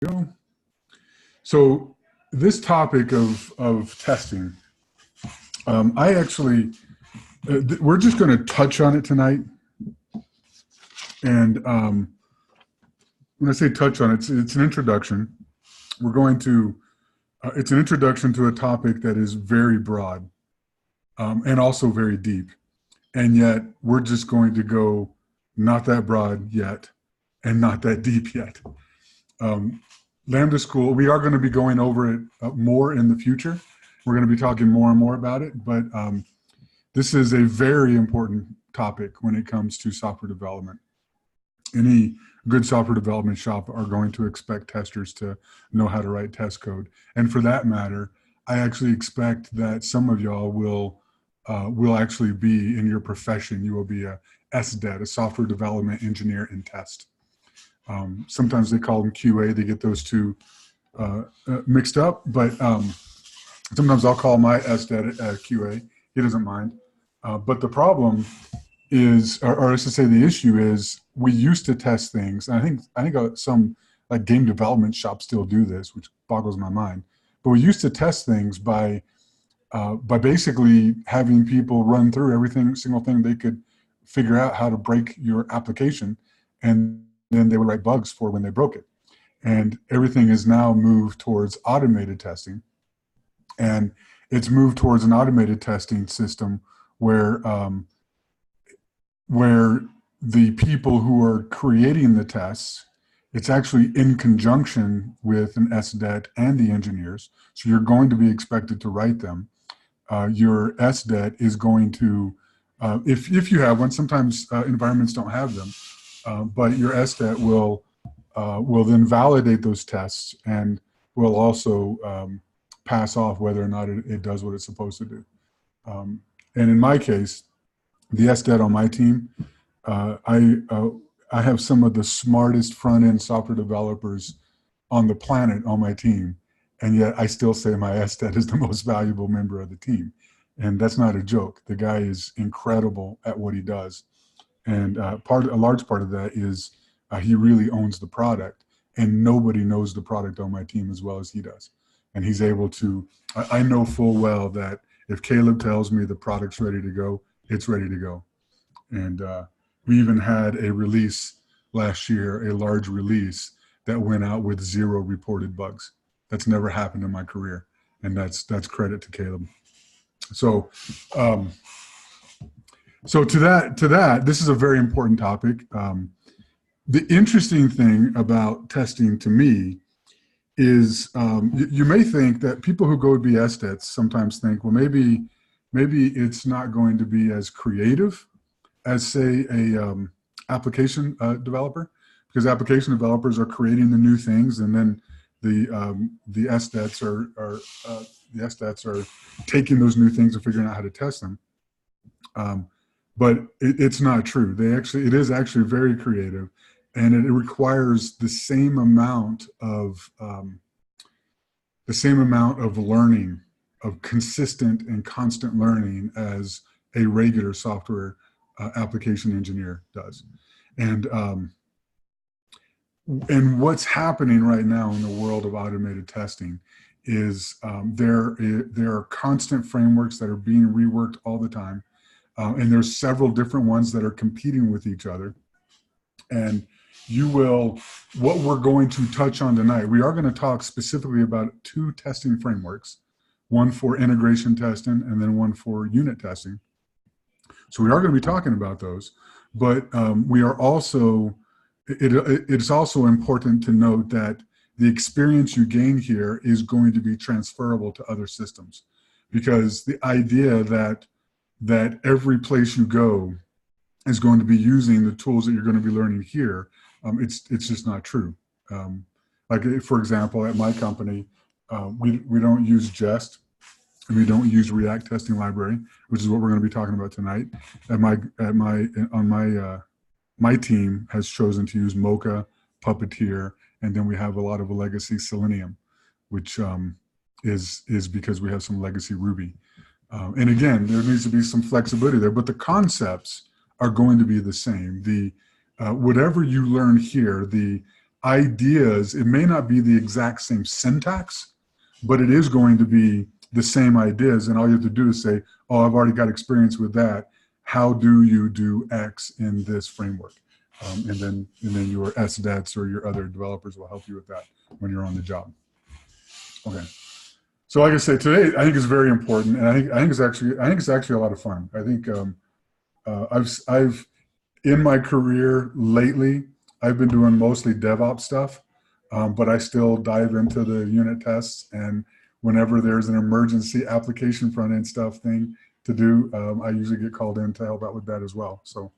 Go. So this topic of testing, I actually, we're just going to touch on it tonight. And when I say touch on it, it's an introduction. We're going to, it's an introduction to a topic that is very broad and also very deep. And yet we're just going to go not that broad yet and not that deep yet. Lambda School, we are going to be going over it more in the future. We're going to be talking more and more about it, but this is a very important topic when it comes to software development. Any good software development shop are going to expect testers to know how to write test code. And for that matter, I actually expect that some of y'all will actually be in your profession. You will be a SDET, a software development engineer in test. Sometimes they call them QA. They get those two mixed up, but sometimes I'll call my SDET QA. He doesn't mind. But the problem is, or I should say the issue is, we used to test things. And I think some like game development shops still do this, which boggles my mind. But we used to test things by basically having people run through single thing they could figure out how to break your application, and then they would write bugs for when they broke it. And everything is now moved towards automated testing. And it's moved towards an automated testing system where the people who are creating the tests, it's actually in conjunction with an SDET and the engineers. So you're going to be expected to write them. Your SDET is going to, if you have one, sometimes environments don't have them, but your SDET will then validate those tests and will also pass off whether or not it does what it's supposed to do. And in my case, the SDET on my team, I have some of the smartest front-end software developers on the planet on my team, and yet I still say my SDET is the most valuable member of the team. And that's not a joke. The guy is incredible at what he does. And a large part of that is he really owns the product, and nobody knows the product on my team as well as he does. And he's able to, I know full well that if Caleb tells me the product's ready to go, it's ready to go. And we even had a release last year, a large release that went out with 0 reported bugs. That's never happened in my career. And that's credit to Caleb. So, so to that, this is a very important topic. The interesting thing about testing to me is you may think that people who go to be SDETs sometimes think, well, maybe it's not going to be as creative as, say, a application developer, because application developers are creating the new things, and then the SDETs are taking those new things and figuring out how to test them. But it's not true. It is actually very creative, and it requires the same amount of learning, of consistent and constant learning as a regular software application engineer does. And what's happening right now in the world of automated testing is there are constant frameworks that are being reworked all the time. And there's several different ones that are competing with each other. And what we're going to touch on tonight, we are going to talk specifically about 2 testing frameworks, one for integration testing and then one for unit testing. So we are going to be talking about those, but we are also, it's also important to note that the experience you gain here is going to be transferable to other systems, because the idea that every place you go is going to be using the tools that you're going to be learning here, it's just not true. Like, for example, at my company, we don't use Jest, and we don't use React testing library, which is what we're going to be talking about tonight. My team has chosen to use Mocha, Puppeteer, and then we have a lot of legacy Selenium, which is because we have some legacy Ruby. And again, there needs to be some flexibility there, but the concepts are going to be the same. Whatever you learn here, the ideas, it may not be the exact same syntax, but it is going to be the same ideas. And all you have to do is say, oh, I've already got experience with that. How do you do X in this framework? And then your SDETs or your other developers will help you with that when you're on the job. Okay. So like I say, today I think is very important, and I think it's actually a lot of fun. I think I've in my career lately, I've been doing mostly DevOps stuff, but I still dive into the unit tests, and whenever there's an emergency application front end stuff thing to do, I usually get called in to help out with that as well. So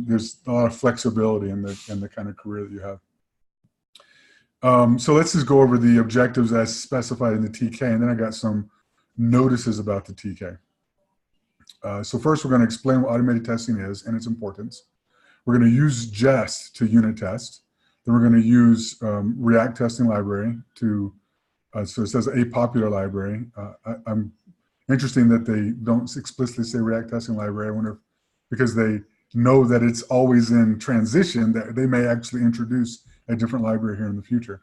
there's a lot of flexibility in the kind of career that you have. So let's just go over the objectives as specified in the TK, and then I got some notices about the TK. So first, we're going to explain what automated testing is and its importance. We're going to use Jest to unit test. Then we're going to use React testing library to, so it says a popular library. I'm interested that they don't explicitly say React testing library. I wonder if, because they know that it's always in transition, that they may actually introduce a different library here in the future.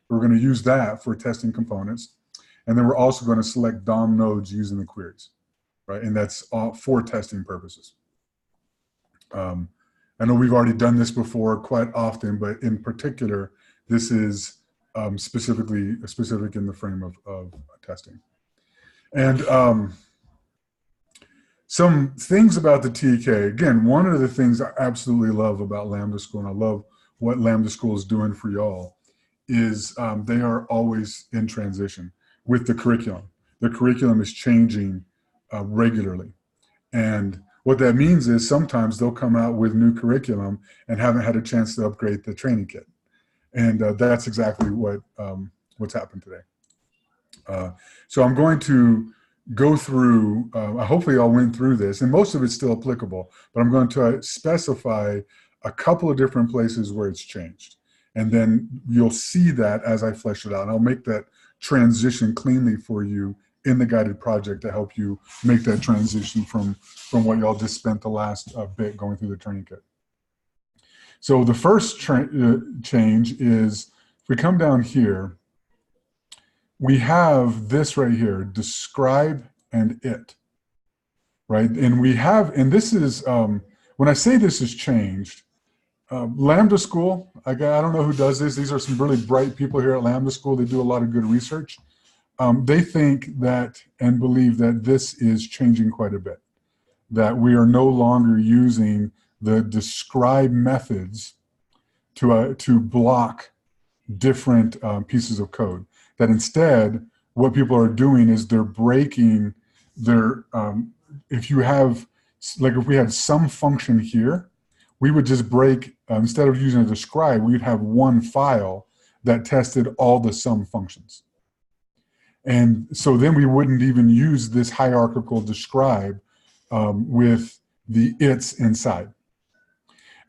We're going to use that for testing components. And then we're also going to select DOM nodes using the queries, right? And that's all for testing purposes. I know we've already done this before quite often, but in particular, this is specific in the frame of testing. And some things about the TK. Again, one of the things I absolutely love about Lambda School, and I love what Lambda School is doing for y'all, is they are always in transition with the curriculum. The curriculum is changing regularly. And what that means is sometimes they'll come out with new curriculum and haven't had a chance to upgrade the training kit. And that's exactly what's happened today. So I'm going to go through, hopefully y'all went through this, and most of it's still applicable, but I'm going to specify a couple of different places where it's changed. And then you'll see that as I flesh it out. And I'll make that transition cleanly for you in the guided project to help you make that transition from what y'all just spent the last bit going through the training kit. So the first change is, if we come down here, we have this right here, describe and it, right? And we have, and this is, when I say this has changed, Lambda School, I don't know who does this. These are some really bright people here at Lambda School. They do a lot of good research. They think that and believe that this is changing quite a bit, that we are no longer using the describe methods to block different pieces of code. That instead, what people are doing is they're breaking their, if you have, like if we had some function here, we would just break, instead of using a describe, we'd have one file that tested all the sum functions. And so then we wouldn't even use this hierarchical describe with the its inside.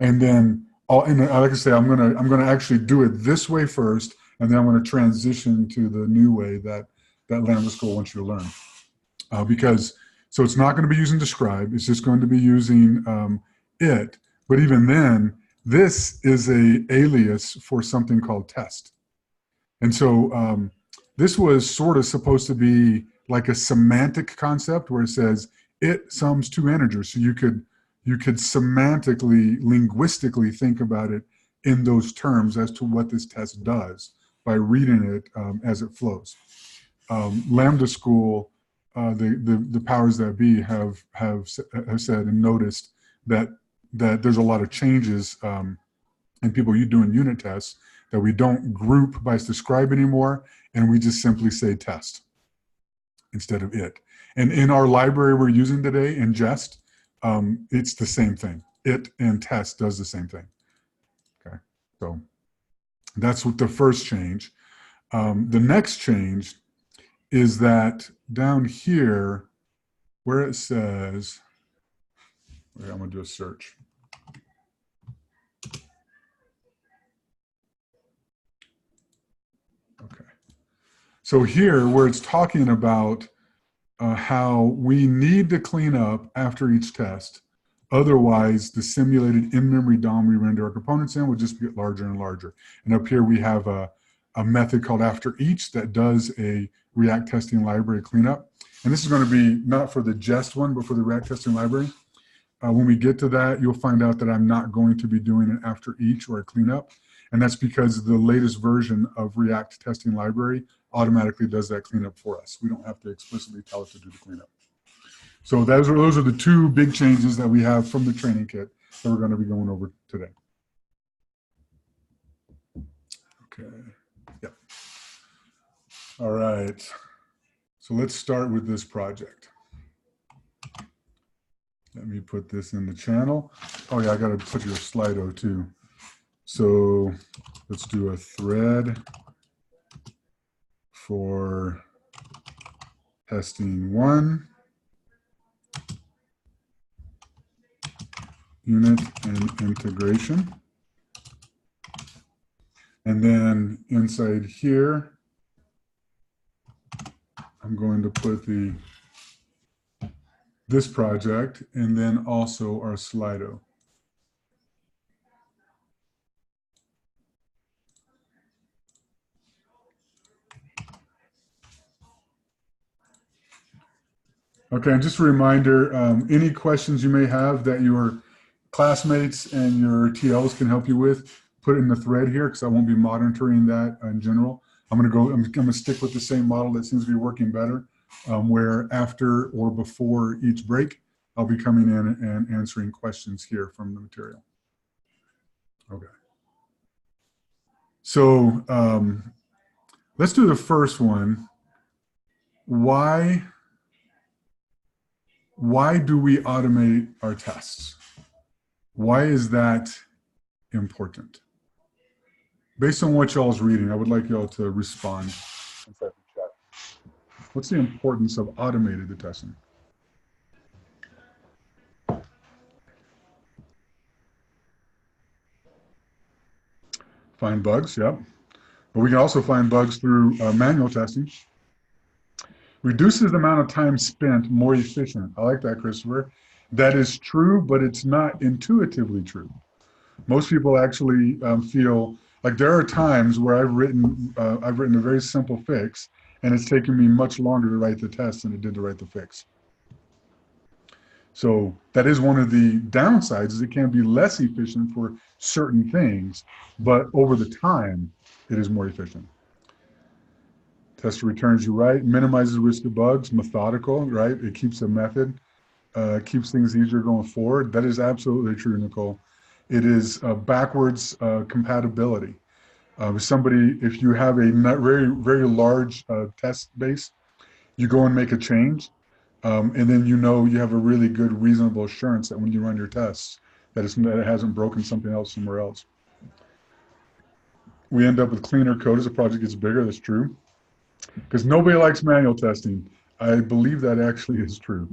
And then, and like I say, I'm gonna actually do it this way first, and then I'm gonna transition to the new way that Lambda School wants you to learn. So it's not gonna be using describe, it's just going to be using it. But even then, this is a alias for something called test. And so this was sort of supposed to be like a semantic concept where it says it sums two integers. So you could semantically, linguistically think about it in those terms as to what this test does by reading it as it flows. Lambda School, the powers that be have said and noticed that there's a lot of changes in people doing unit tests, that we don't group by describe anymore, and we just simply say test instead of it. And in our library we're using today in Jest, it's the same thing. It and test does the same thing. Okay, so that's what the first change. The next change is that down here where it says, wait, I'm gonna do a search. Okay. So here, where it's talking about how we need to clean up after each test Otherwise, the simulated in-memory DOM we render our components in will just get larger and larger. And up here we have a method called after each that does a React testing library cleanup. And this is going to be not for the jest one, but for the React testing library. When we get to that, you'll find out that I'm not going to be doing an after each or a cleanup. And that's because the latest version of React testing library automatically does that cleanup for us. We don't have to explicitly tell it to do the cleanup. So those are the two big changes that we have from the training kit that we're going to be going over today. Okay. Yep. All right. So let's start with this project. Let me put this in the channel. Oh yeah, I got to put your Slido too. So let's do a thread for testing 1. Unit and integration. And then inside here, I'm going to put this project and then also our Slido. Okay, and just a reminder, any questions you may have that your classmates and your TLs can help you with, put it in the thread here because I won't be monitoring that in general. I'm going to stick with the same model that seems to be working better, where after or before each break, I'll be coming in and answering questions here from the material. Okay. So let's do the first one. Why do we automate our tests? Why is that important? Based on what y'all's reading, I would like y'all to respond inside the chat. What's the importance of automated testing? Find bugs, yep. But we can also find bugs through manual testing. Reduces the amount of time spent, more efficient. I like that, Christopher. That is true, but it's not intuitively true. Most people actually feel like there are times where I've written a very simple fix, and it's taken me much longer to write the test than it did to write the fix. So that is one of the downsides, is it can be less efficient for certain things, but over the time, it is more efficient. Tester returns you right, minimizes the risk of bugs, methodical, right? It keeps a method, keeps things easier going forward. That is absolutely true, Nicole. It is backwards compatibility. If you have a not very, very large test base, you go and make a change, and then you have a really good, reasonable assurance that when you run your tests, that it hasn't broken something else somewhere else. We end up with cleaner code as the project gets bigger. That's true. Because nobody likes manual testing. I believe that actually is true.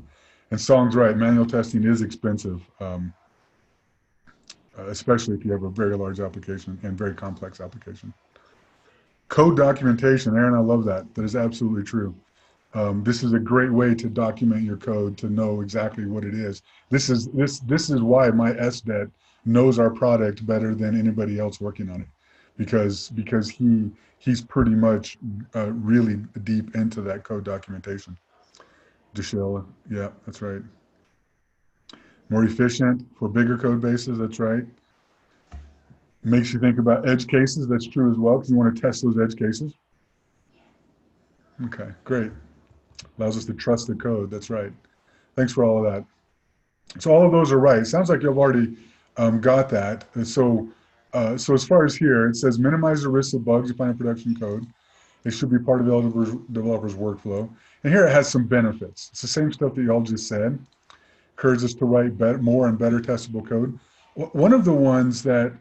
And Song's right, manual testing is expensive, especially if you have a very large application and very complex application. Code documentation, Aaron, I love that. That is absolutely true. This is a great way to document your code to know exactly what it is. This is why my SDET knows our product better than anybody else working on it, because he's pretty much really deep into that code documentation. Deshilla, yeah, that's right. More efficient for bigger code bases, that's right. Makes you think about edge cases, that's true as well, because you want to test those edge cases. Okay, great. Allows us to trust the code, that's right. Thanks for all of that. So all of those are right. Sounds like you've already got that. So as far as here, it says minimize the risk of bugs you find in production code. It should be part of the developer's workflow. And here it has some benefits. It's the same stuff that y'all just said. Encourages us to write more and better testable code. One of the ones that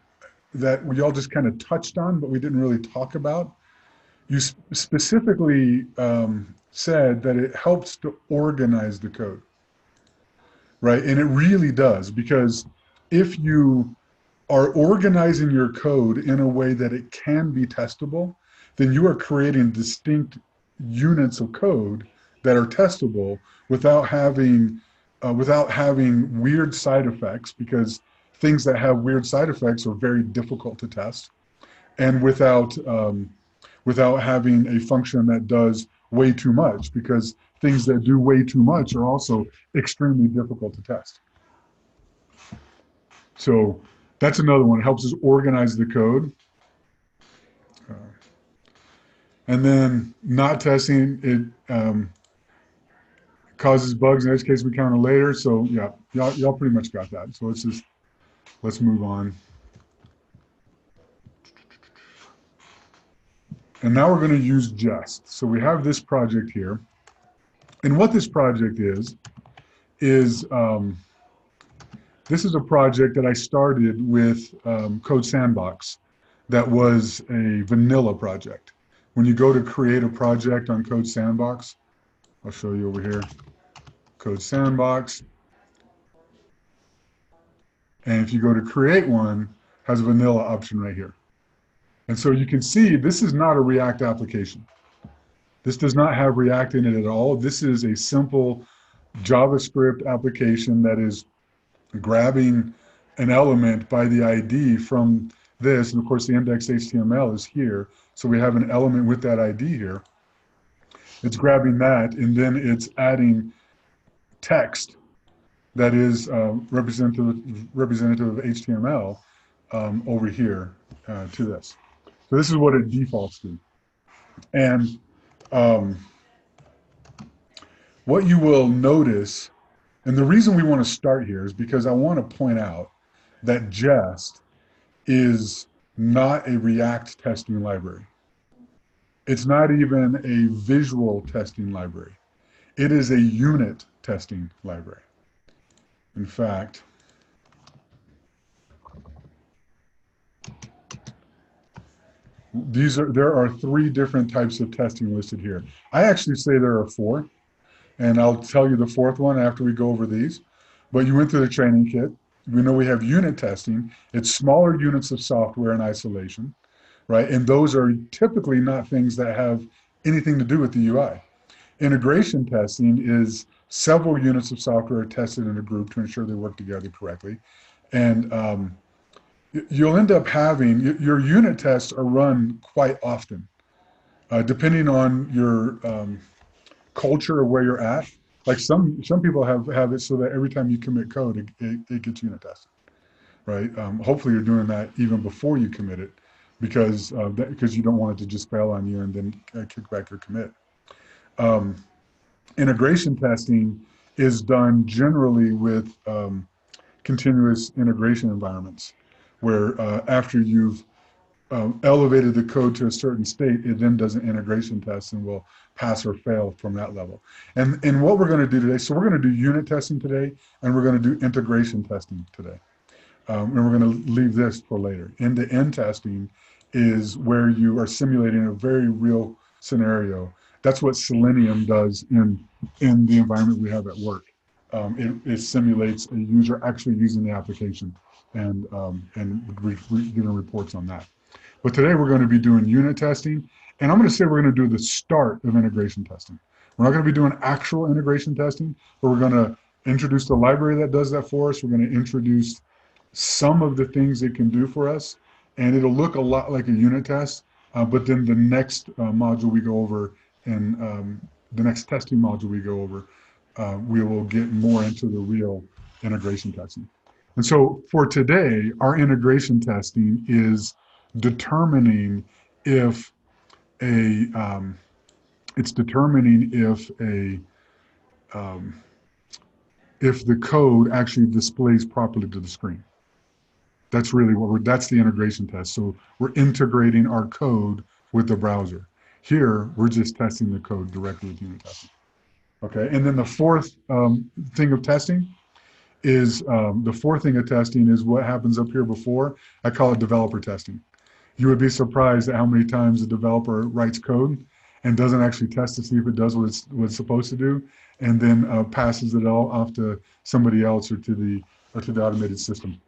we all just kind of touched on, but we didn't really talk about, you specifically said that it helps to organize the code, right? And it really does, because if you are organizing your code in a way that it can be testable, then you are creating distinct units of code that are testable without having without having weird side effects, because things that have weird side effects are very difficult to test, and without having a function that does way too much, because things that do way too much are also extremely difficult to test. So that's another one. It helps us organize the code. And then not testing it causes bugs. In this case, we counter later. So yeah, y'all pretty much got that. So let's move on. And now we're going to use Jest. So we have this project here. And what this project is this is a project that I started with Code Sandbox that was a vanilla project. When you go to create a project on Code Sandbox, I'll show you over here, Code Sandbox. And if you go to create one, it has a vanilla option right here. And so you can see this is not a React application. This does not have React in it at all. This is a simple JavaScript application that is grabbing an element by the ID from this. And of course, the index HTML is here. So we have an element with that ID here. It's grabbing that, and then it's adding text that is representative of HTML over here to this. So this is what it defaults to. And what you will notice, and the reason we want to start here is because I want to point out that Jest is not a React testing library. It's not even a visual testing library. It is a unit testing library. In fact, there are 3 different types of testing listed here. I actually say there are 4, and I'll tell you the 4th one after we go over these. But you went through the training kit. We know we have unit testing. It's smaller units of software in isolation, right? And those are typically not things that have anything to do with the UI. Integration testing is several units of software tested in a group to ensure they work together correctly. And you'll end up having, your unit tests are run quite often, depending on your culture of where you're at. Like some people have it so that every time you commit code, it gets unit tested, right? Hopefully you're doing that even before you commit it, because you don't want it to just fail on you and then kick back your commit. Integration testing is done generally with continuous integration environments, where after you've elevated the code to a certain state, it then does an integration test and will pass or fail from that level. And what we're going to do today, so we're going to do unit testing today, and we're going to do integration testing today. And we're going to leave this for later. End-to-end testing is where you are simulating a very real scenario. That's what Selenium does in the environment we have at work. It simulates a user actually using the application and giving reports on that. But today we're going to be doing unit testing, and I'm going to say we're going to do the start of integration testing. We're not going to be doing actual integration testing, but we're going to introduce the library that does that for us. We're going to introduce some of the things it can do for us, and it'll look a lot like a unit test, but then the next module we go over, and the next testing module we go over, we will get more into the real integration testing. And so for today, our integration testing is determining if the code actually displays properly to the screen. That's really that's the integration test. So we're integrating our code with the browser. Here, we're just testing the code directly with unit testing. Okay, and then the fourth thing of testing is what happens up here before. I call it developer testing. You would be surprised at how many times a developer writes code and doesn't actually test to see if it does what it's supposed to do, and then passes it all off to somebody else or to the automated system.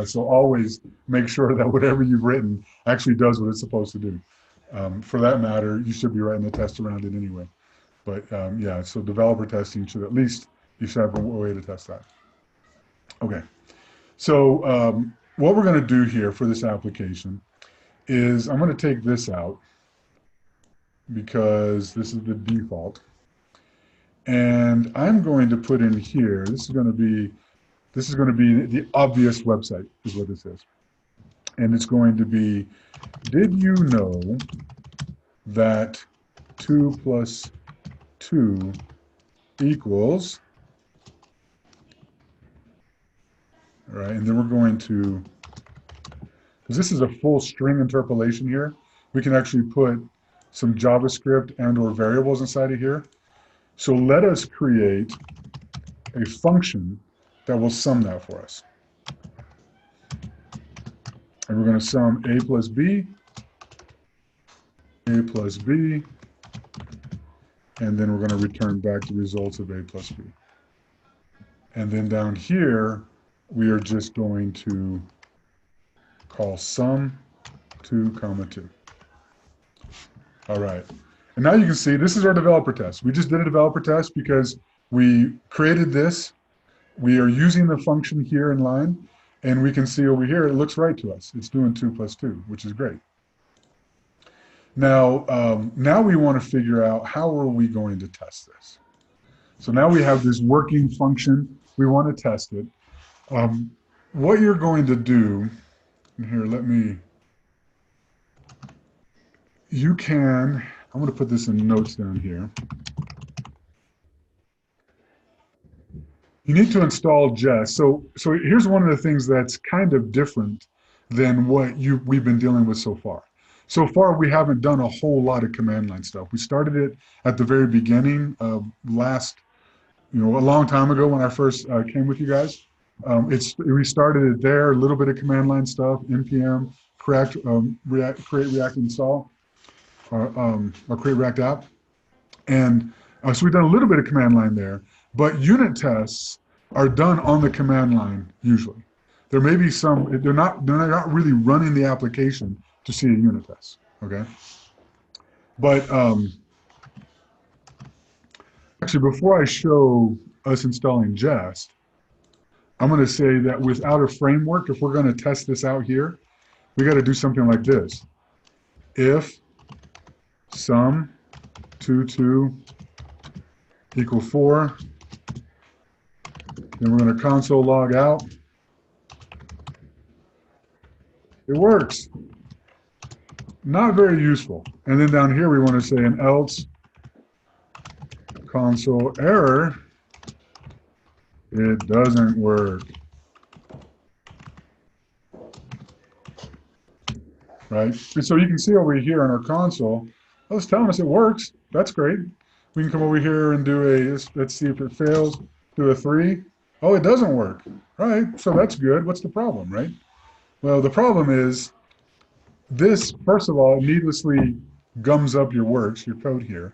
So always make sure that whatever you've written actually does what it's supposed to do. For that matter, you should be writing a test around it anyway. But yeah, so developer testing should at least You should have a way to test that. Okay. So what we're going to do here for this application is I'm going to take this out because this is the default. And I'm going to put in here, this is going to be the obvious website is what this is. And it's going to be, did you know that 2 plus 2 equals, all right, and then we're going to, because this is a full string interpolation here, we can actually put some JavaScript and or variables inside of here. So let us create a function that will sum that for us. And we're going to sum a plus b, and then we're going to return back the results of a plus b. And then down here, we are just going to call sum 2, 2. All right. And now you can see this is our developer test. We just did a developer test because we created this. We are using the function here in line, and we can see over here, it looks right to us. It's doing 2 plus 2, which is great. Now, now we want to figure out how are we going to test this. So now we have this working function. We want to test it. What you're going to do, here, I'm going to put this in notes down here. You need to install Jest. So here's one of the things that's kind of different than what we've been dealing with so far. So far, we haven't done a whole lot of command line stuff. We started it at the very beginning of a long time ago when I first came with you guys. We started it there, a little bit of command line stuff, npm, create React install, or create React app. And so we've done a little bit of command line there, but unit tests are done on the command line usually. There may be some, they're not really running the application to see a unit test, okay? But actually, before I show us installing Jest, I'm going to say that without a framework, if we're going to test this out here, we got to do something like this. If sum 2 equal 4, then we're going to console log out. It works. Not very useful. And then down here we want to say an else console error. It doesn't work. Right? And so you can see over here on our console, oh, it's telling us it works. That's great. We can come over here and do let's see if it fails, do a 3. Oh, it doesn't work. Right, so that's good. What's the problem, right? Well, the problem is this, first of all, needlessly gums up your works, your code here.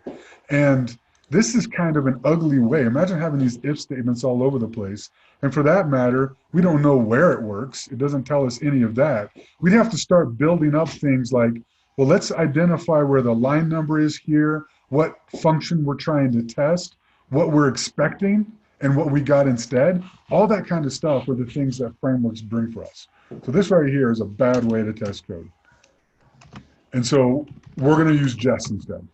And this is kind of an ugly way. Imagine having these if statements all over the place. And for that matter, we don't know where it works. It doesn't tell us any of that. We'd have to start building up things like, well, let's identify where the line number is here, what function we're trying to test, what we're expecting, and what we got instead. All that kind of stuff are the things that frameworks bring for us. So this right here is a bad way to test code. And so we're going to use Jest instead.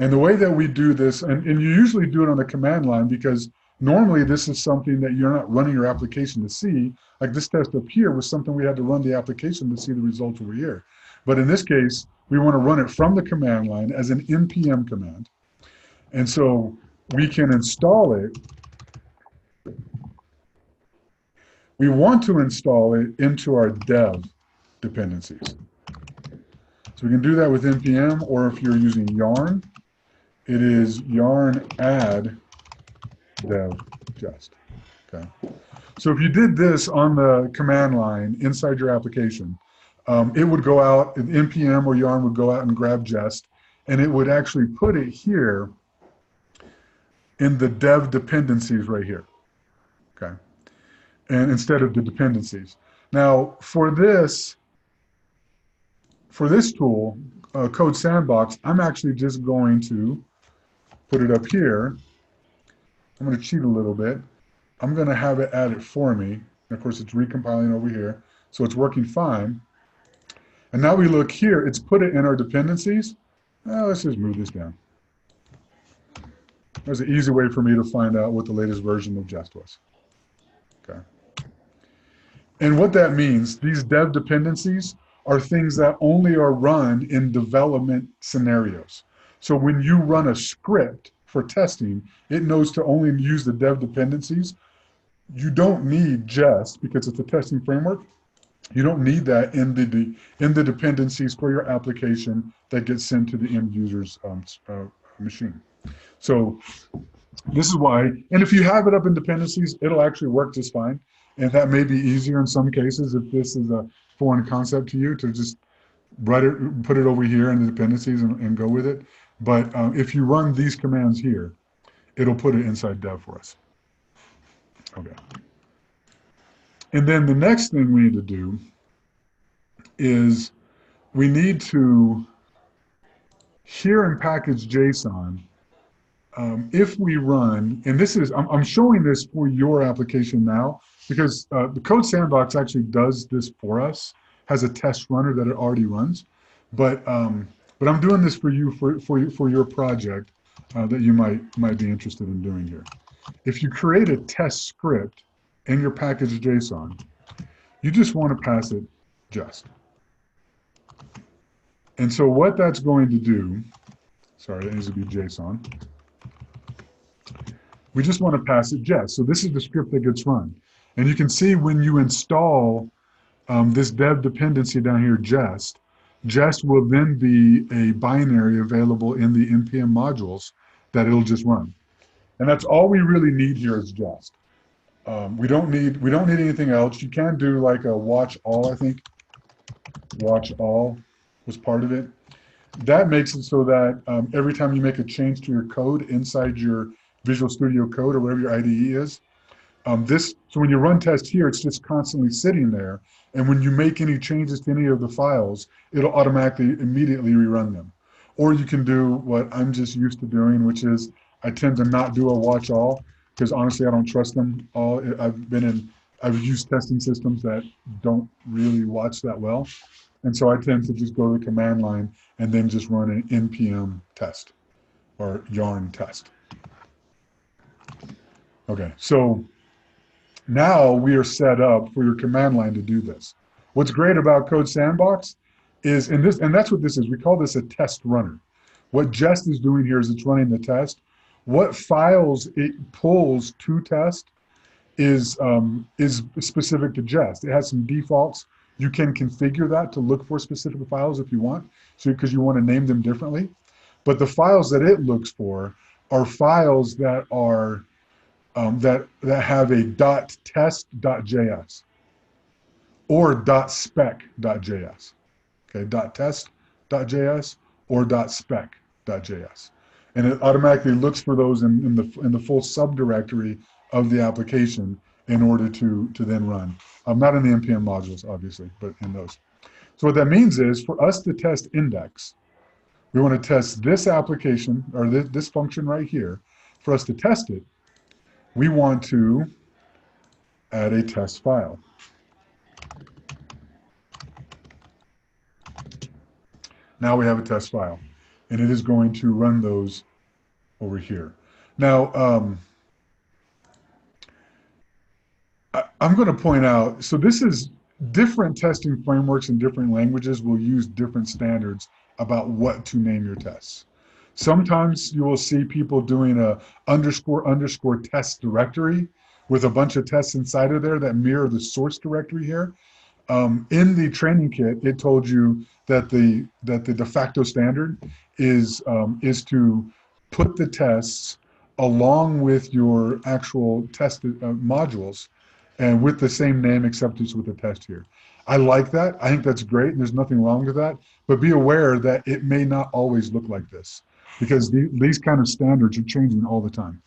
And the way that we do this, and you usually do it on the command line because normally this is something that you're not running your application to see. Like this test up here was something we had to run the application to see the results over here. But in this case, we want to run it from the command line as an npm command. And so we can install it. We want to install it into our dev dependencies. So we can do that with npm, or if you're using yarn, it is yarn add dev Jest. Okay. So if you did this on the command line inside your application, it would go out, npm or yarn would go out and grab Jest, and it would actually put it here in the dev dependencies right here. Okay. And instead of the dependencies. Now for this tool, Code Sandbox, I'm actually just going to put it up here. I'm going to cheat a little bit. I'm going to have it add it for me. And of course, it's recompiling over here. So it's working fine. And now we look here, it's put it in our dependencies. Let's just move this down. There's an easy way for me to find out what the latest version of Jest was. Okay. And what that means, these dev dependencies are things that only are run in development scenarios. So when you run a script for testing, it knows to only use the dev dependencies. You don't need Jest, because it's a testing framework. You don't need that in the dependencies for your application that gets sent to the end user's machine. So this is why, and if you have it up in dependencies, it'll actually work just fine. And that may be easier in some cases if this is a foreign concept to you, to just write it, put it over here in the dependencies and go with it. But if you run these commands here, it'll put it inside dev for us. Okay. And then the next thing we need to do is we need to, here in package JSON, if we run, and this is, I'm showing this for your application now, because the Code Sandbox actually does this for us, has a test runner that it already runs, but I'm doing this for you for your project that you might be interested in doing here. If you create a test script in your package JSON, you just want to pass it Jest. And so what that's going to do, sorry, that needs to be JSON. We just want to pass it Jest. So this is the script that gets run. And you can see when you install this dev dependency down here, Jest will then be a binary available in the NPM modules that it'll just run. And that's all we really need here is Jest. We don't need anything else. You can do like a watch all, I think. Watch all was part of it. That makes it so that every time you make a change to your code inside your Visual Studio Code or whatever your IDE is, so when you run test here, it's just constantly sitting there. And when you make any changes to any of the files, it'll automatically immediately rerun them. Or you can do what I'm just used to doing, which is I tend to not do a watch all, because honestly, I don't trust them all. I've used testing systems that don't really watch that well. And so I tend to just go to the command line and then just run an npm test or yarn test. Okay, so now we are set up for your command line to do this. What's great about Code Sandbox is, and that's what this is, we call this a test runner. What Jest is doing here is it's running the test. What files it pulls to test is specific to Jest. It has some defaults. You can configure that to look for specific files if you want, so because you want to name them differently. But the files that it looks for are files that are that have a .test.js or .spec.js. Okay, .test.js or .spec.js, and it automatically looks for those in the full subdirectory of the application in order to then run. Not in the npm modules, obviously, but in those. So what that means is for us to test index, we want to test this application or this function right here. For us to test it, we want to add a test file. Now we have a test file, and it is going to run those over here. Now, I'm going to point out, so this is different testing frameworks in different languages will use different standards about what to name your tests. Sometimes you will see people doing a _ test directory with a bunch of tests inside of there that mirror the source directory here. In the training kit, it told you that the de facto standard is to put the tests along with your actual test modules and with the same name except it's with a test here. I like that. I think that's great, and there's nothing wrong with that. But be aware that it may not always look like this, because these kind of standards are changing all the time.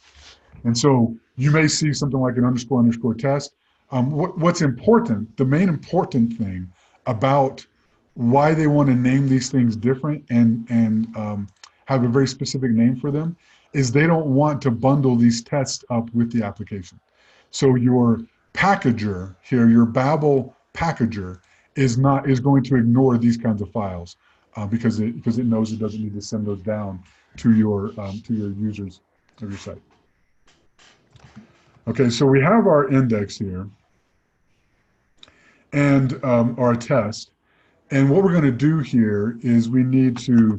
And so you may see something like an _ test. What's important, the main important thing about why they want to name these things different and have a very specific name for them is they don't want to bundle these tests up with the application. So your packager here, your Babel packager, is going to ignore these kinds of files because it knows it doesn't need to send those down to your users of your site. Okay, so we have our index here and our test. And what we're going to do here is we need to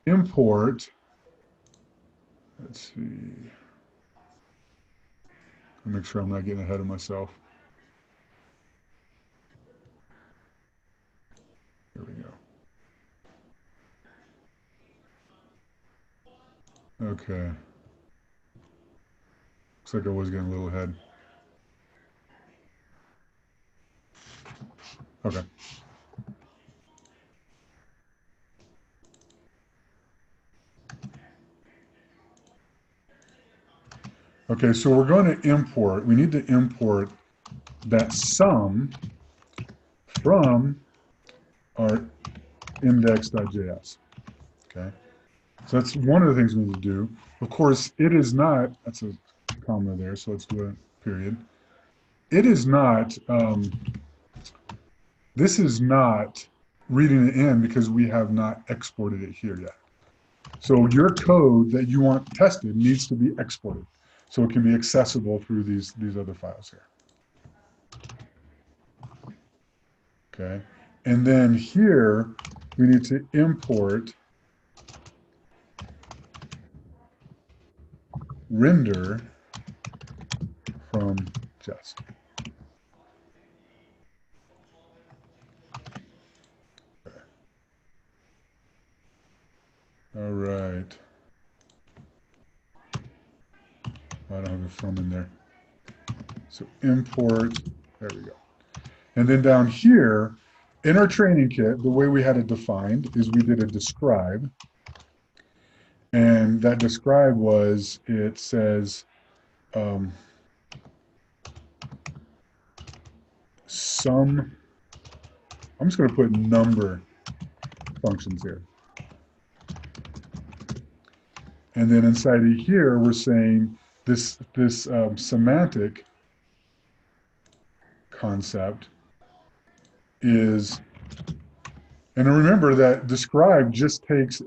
import, let's see, I'll make sure I'm not getting ahead of myself. Here we go. Okay. Looks like I was getting a little ahead. Okay. Okay, so we're going to import, we need to import that sum from our index.js. Okay. So that's one of the things we need to do. Of course, it is not, that's a comma there, so let's do a period. It is not, this is not reading it in because we have not exported it here yet. So your code that you want tested needs to be exported so it can be accessible through these other files here. Okay. And then here we need to import render from jest. Okay. All right. I don't have a from in there. So import, there we go. And then down here, in our training kit, the way we had it defined is we did a describe. And that describe was, it says, some, I'm just going to put number functions here. And then inside of here, we're saying this semantic concept is, and remember that describe just takes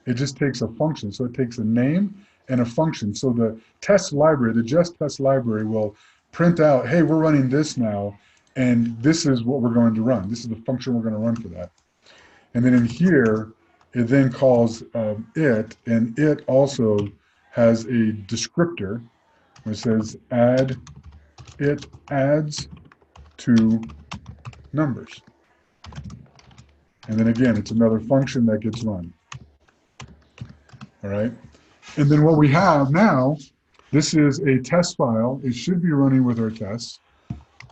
it just takes a function. So it takes a name and a function. So the test library, the just test library will print out, hey, we're running this now, and this is what we're going to run. This is the function we're going to run for that. And then in here, it then calls it, and it also has a descriptor where it says add, it adds to numbers. And then again, it's another function that gets run. All right. And then what we have now, this is a test file. It should be running with our tests.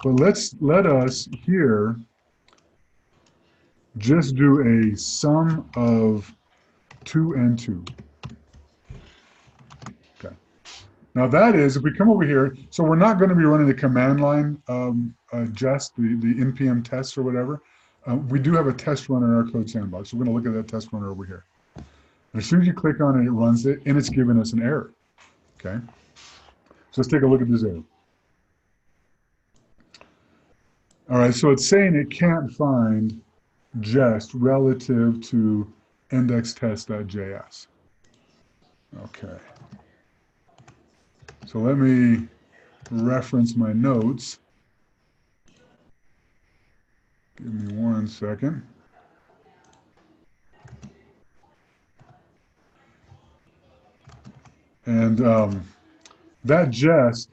But let us here just do a sum of 2 and 2. Okay. Now that is, if we come over here, so we're not going to be running the command line just the npm tests or whatever. We do have a test runner in our code sandbox. So we're going to look at that test runner over here. And as soon as you click on it, it runs it, and it's giving us an error. Okay. So let's take a look at this error. All right, so it's saying it can't find jest relative to indextest.js. Okay. So let me reference my notes. Give me 1 second. And that jest,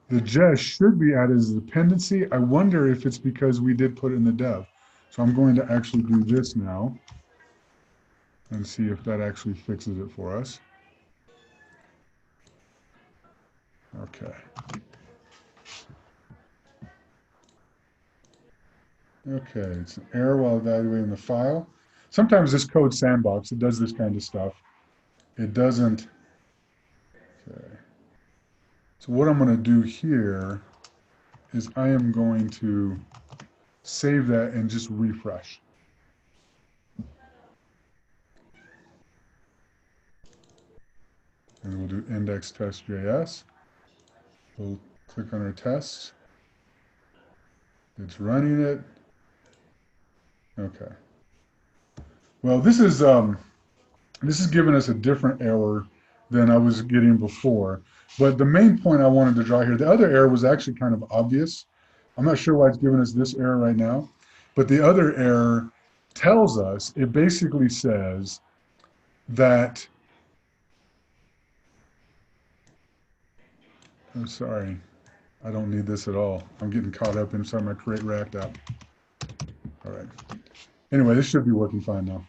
the jest should be added as a dependency. I wonder if it's because we did put it in the dev. So I'm going to actually do this now and see if that actually fixes it for us. Okay. Okay, it's an error while evaluating the file. Sometimes this code sandbox, it does this kind of stuff. It doesn't. Okay. So what I'm going to do here is I am going to save that and just refresh. And we'll do index test.js. We'll click on our test. It's running it. Okay. Well, this is giving us a different error than I was getting before. But the main point I wanted to draw here, the other error was actually kind of obvious. I'm not sure why it's giving us this error right now, but the other error tells us, it basically says that, I'm sorry, I don't need this at all. I'm getting caught up inside my Create React app. All right. Anyway, this should be working fine now.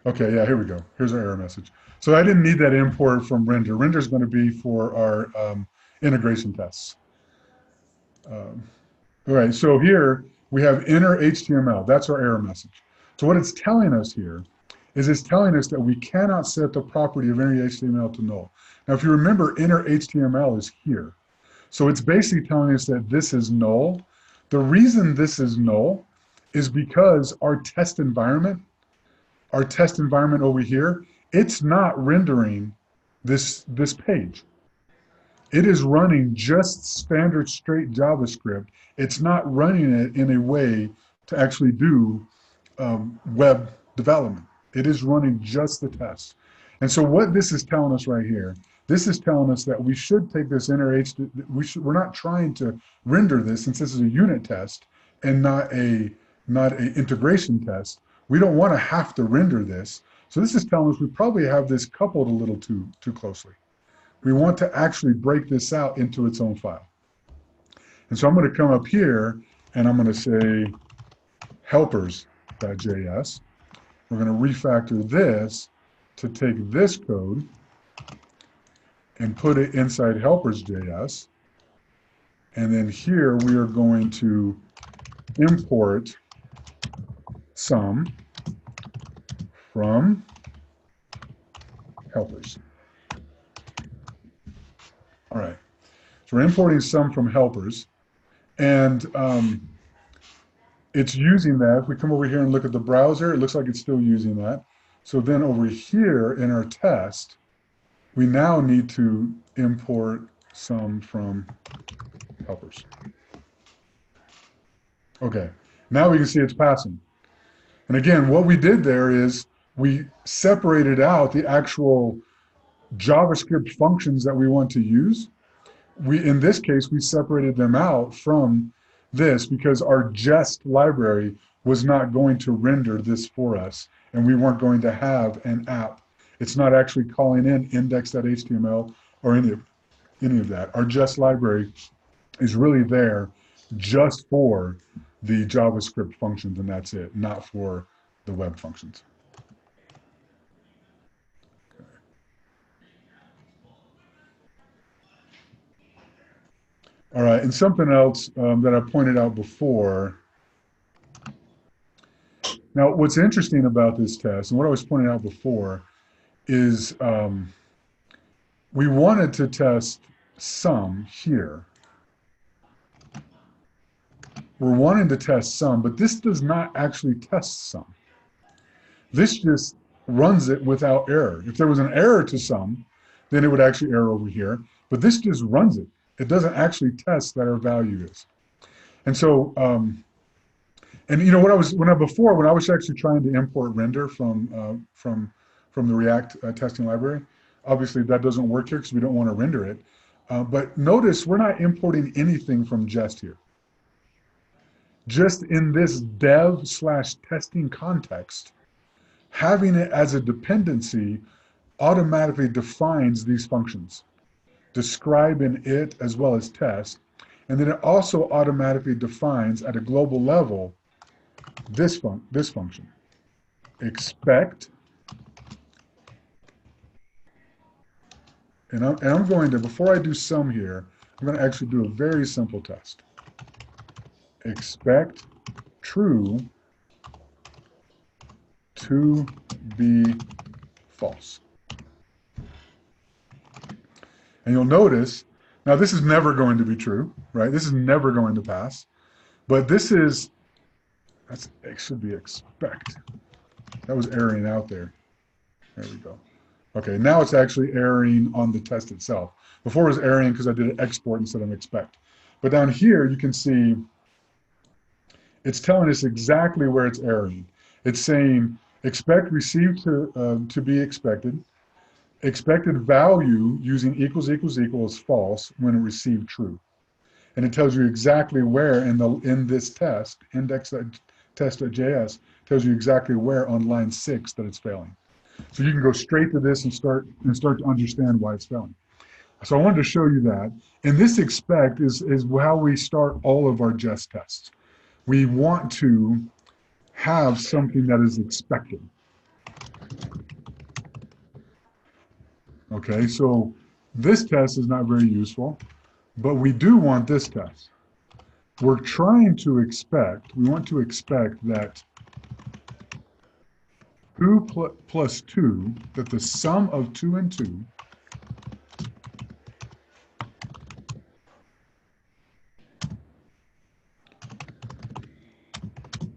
Okay, yeah, here we go. Here's our error message. So I didn't need that import from render. Render is going to be for our integration tests. All right, so here we have inner HTML. That's our error message. So what it's telling us here is it's telling us that we cannot set the property of inner HTML to null. Now, if you remember, inner HTML is here. So it's basically telling us that this is null. The reason this is null is because our test environment over here, it's not rendering this page. It is running just standard straight JavaScript. It's not running it in a way to actually do web development. It is running just the test. And so what this is telling us right here, this is telling us that we should take this inner we're not trying to render this, since this is a unit test and not a integration test. We don't want to have to render this. So this is telling us we probably have this coupled a little too closely. We want to actually break this out into its own file. And so I'm going to come up here and I'm going to say helpers.js. We're going to refactor this to take this code and put it inside helpers.js. And then here we are going to import some from helpers. All right, so we're importing some from helpers, and it's using that. If we come over here and look at the browser, it looks like it's still using that. So then over here in our test, we now need to import some from helpers. Okay, now we can see it's passing. And again, what we did there is we separated out the actual JavaScript functions that we want to use. In this case, we separated them out from this because our jest library was not going to render this for us, and we weren't going to have an app. It's not actually calling in index.html or any of that. Our jest library is really there just for the JavaScript functions, and that's it, not for the web functions. All right, and something else that I pointed out before. Now, what's interesting about this test, and what I was pointing out before, is we wanted to test some here. We're wanting to test some, but this does not actually test some. This just runs it without error. If there was an error to some, then it would actually error over here, but this just runs it. It doesn't actually test that our value is. And so, and you know what when I was actually trying to import render from the React testing library, obviously that doesn't work here because we don't want to render it. But notice we're not importing anything from Jest here. Just in this dev/testing context, having it as a dependency automatically defines these functions. Describe in it as well as test, and then it also automatically defines at a global level this function. Expect, and I'm going to, before I do some here, I'm going to actually do a very simple test. Expect true to be false. And you'll notice, now this is never going to be true, right? This is never going to pass. But this is, it should be expect. That was erroring out there. There we go. Okay, now it's actually erroring on the test itself. Before it was erroring because I did an export instead of expect. But down here, you can see it's telling us exactly where it's erroring. It's saying expect received to be expected. Expected value using equals false when it received true. And it tells you exactly where in this test, index.test.js, tells you exactly where on line 6 that it's failing. So you can go straight to this and start to understand why it's failing. So I wanted to show you that. And this expect is how we start all of our jest tests. We want to have something that is expected. Okay, so this test is not very useful, but we do want this test. We're trying to expect, we want to expect that 2 plus 2, that the sum of 2 and 2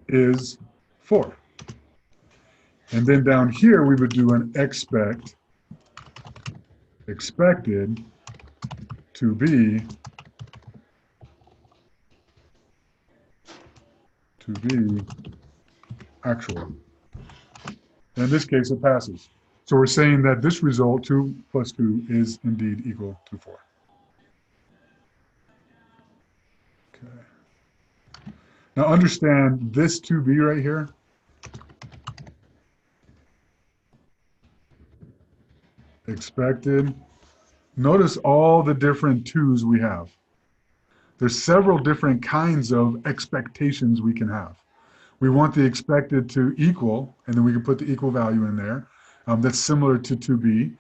is 4. And then down here, we would do an expected to be actual. And in this case, it passes. So we're saying that this result, 2 plus 2, is indeed equal to 4. Okay. Now understand this 2b right here. Expected. Notice all the different 2's we have. There's several different kinds of expectations we can have. We want the expected to equal, and then we can put the equal value in there. That's similar to 2b.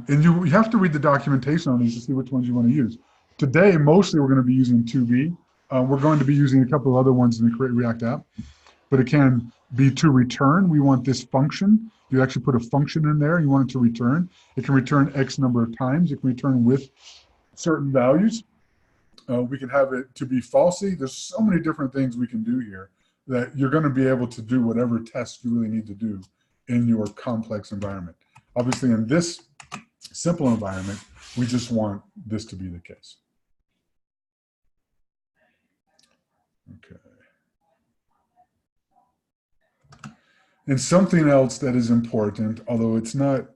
And you have to read the documentation on these to see which ones you want to use. Today, mostly we're going to be using 2b. We're going to be using a couple of other ones in the Create React app. But it can be to return. We want this function. You actually put a function in there. You want it to return. It can return X number of times. It can return with certain values. We can have it to be falsy. There's so many different things we can do here that you're going to be able to do whatever tests you really need to do in your complex environment. Obviously, in this simple environment, we just want this to be the case. Okay. And something else that is important, although it's not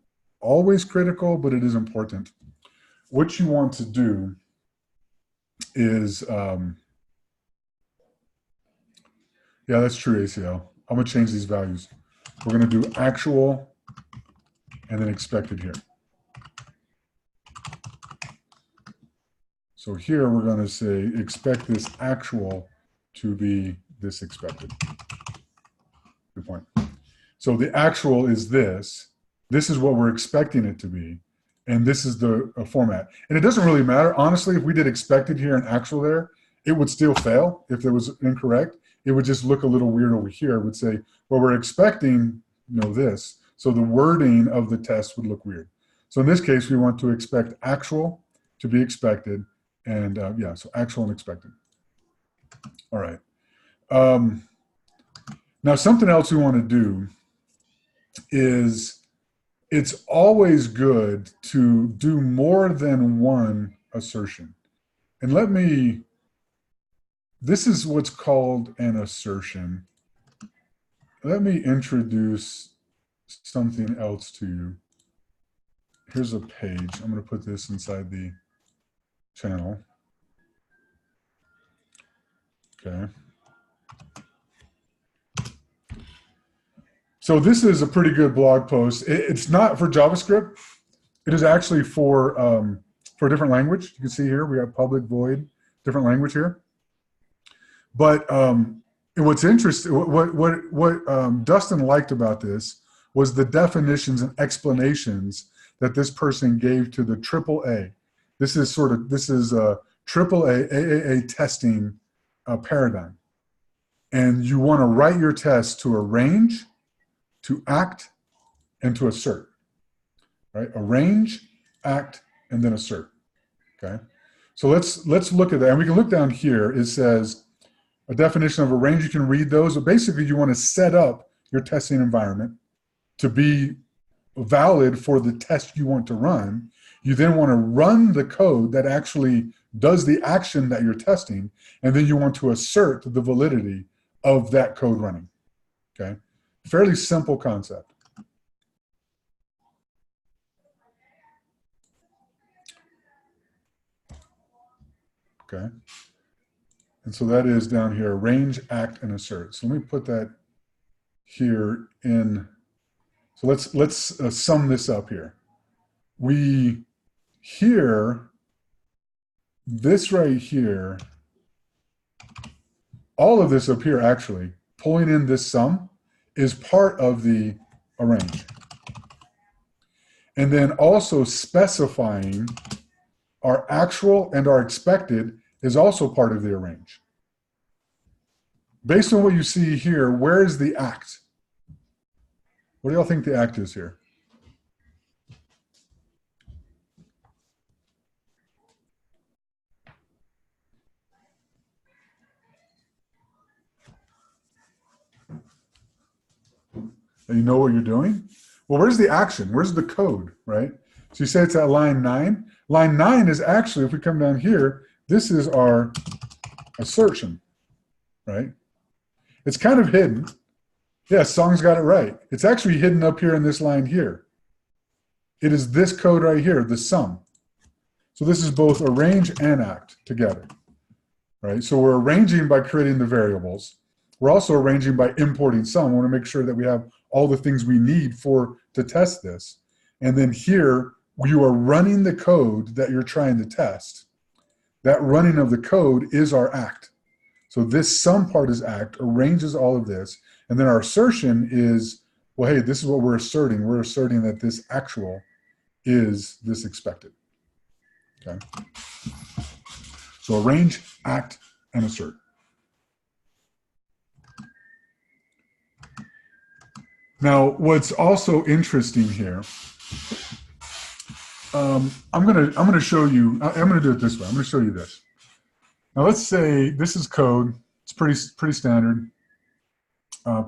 always critical, but it is important. What you want to do is, yeah, that's true, ACL. I'm going to change these values. We're going to do actual and then expected here. So here we're going to say expect this actual to be this expected. Good point. So the actual is this. This is what we're expecting it to be. And this is the format. And it doesn't really matter. Honestly, if we did expected here and actual there, it would still fail if it was incorrect. It would just look a little weird over here. It would say, well, we're expecting, this. So the wording of the test would look weird. So in this case, we want to expect actual to be expected. And yeah, so actual and expected. All right. Now, something else we want to do is it's always good to do more than one assertion. And this is what's called an assertion. Let me introduce something else to you. Here's a page. I'm going to put this inside the channel. Okay. So this is a pretty good blog post. It's not for JavaScript. It is actually for a different language. You can see here we have public void, different language here. But what's interesting, what Dustin liked about this was the definitions and explanations that this person gave to the AAA. This is a AAA AAA testing paradigm. And you want to write your test to arrange, to act, and to assert. Right? Arrange, act, and then assert. Okay? So let's look at that. And we can look down here. It says a definition of arrange. You can read those. But basically, you want to set up your testing environment to be valid for the test you want to run. You then want to run the code that actually does the action that you're testing, and then you want to assert the validity of that code running, okay? Fairly simple concept. Okay, and so that is down here, arrange, act, and assert. So let me put that here in, so let's sum this up here. We here, this right here, all of this up here actually, pulling in this sum is part of the arrange. And then also specifying our actual and our expected is also part of the arrange. Based on what you see here, where is the act? What do y'all think the act is here? And you know what you're doing? Well, where's the action? Where's the code, right? So you say it's at line 9. Line 9 is actually, if we come down here, this is our assertion, right? It's kind of hidden. Yeah, Song's got it right. It's actually hidden up here in this line here. It is this code right here, the sum. So this is both arrange and act together, right? So we're arranging by creating the variables. We're also arranging by importing sum. We want to make sure that we have all the things we need to test this. And then here, you are running the code that you're trying to test. That running of the code is our act. So this sum part is act, arranges all of this. And then our assertion is, well, hey, this is what we're asserting. We're asserting that this actual is this expected. Okay. So arrange, act, and assert. Now, what's also interesting here, I'm gonna show you. I'm gonna do it this way. I'm gonna show you this. Now, let's say this is code. It's pretty standard,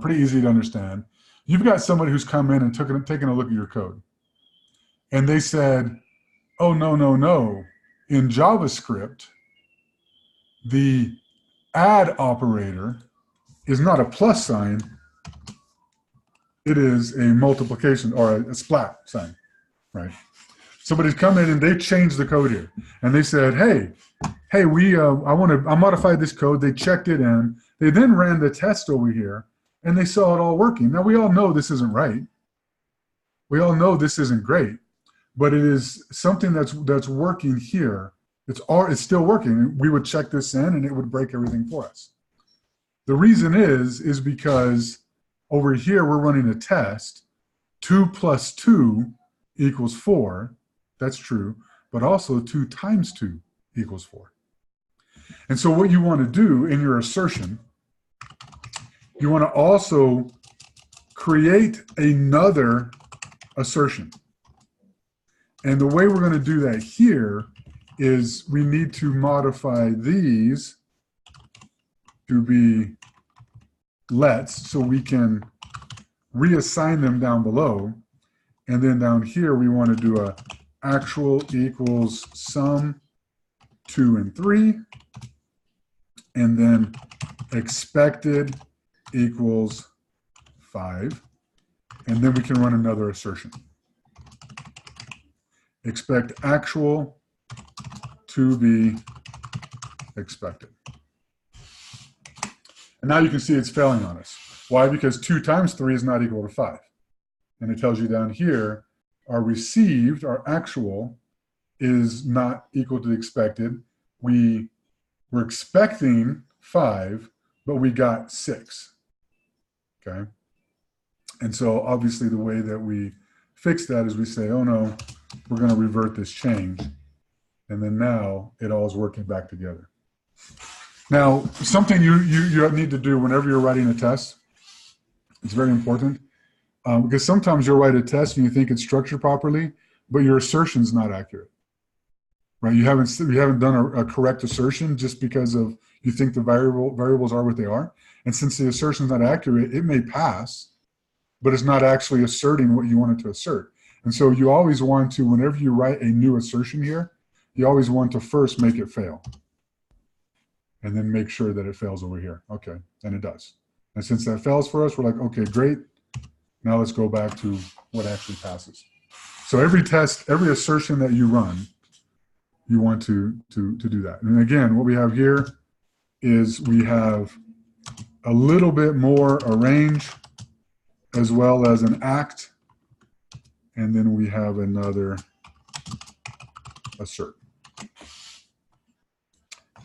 pretty easy to understand. You've got somebody who's come in and taken a look at your code, and they said, "Oh no! In JavaScript, the add operator is not a plus sign. It is a multiplication or a splat sign, right?" Somebody's come in and they changed the code here, and they said, "Hey, I modified this code." They checked it in. They then ran the test over here, and they saw it all working. Now we all know this isn't right. We all know this isn't great, but it is something that's working here. It's still working. We would check this in, and it would break everything for us. The reason is because over here, we're running a test. 2 plus 2 equals 4. That's true. But also 2 times 2 equals 4. And so what you want to do in your assertion, you want to also create another assertion. And the way we're going to do that here is we need to modify these to be lets, so we can reassign them down below. And then down here, we want to do a actual equals sum 2 and 3. And then expected equals 5. And then we can run another assertion. Expect actual to be expected. And now you can see it's failing on us. Why? Because 2 times 3 is not equal to 5. And it tells you down here, our received, our actual, is not equal to the expected. We were expecting 5, but we got 6. Okay? And so obviously the way that we fix that is we say, oh no, we're going to revert this change. And then now it all is working back together. Now, something you need to do whenever you're writing a test, it's very important, because sometimes you'll write a test and you think it's structured properly, but your assertion's not accurate, right? You haven't done a correct assertion just because of you think the variables are what they are, and since the assertion's not accurate, it may pass, but it's not actually asserting what you want it to assert. And so you always want to, whenever you write a new assertion here, you always want to first make it fail and then make sure that it fails over here. Okay, and it does. And since that fails for us, we're like, okay, great. Now let's go back to what actually passes. So every test, every assertion that you run, you want to do that. And again, what we have here is we have a little bit more arrange as well as an act. And then we have another assert.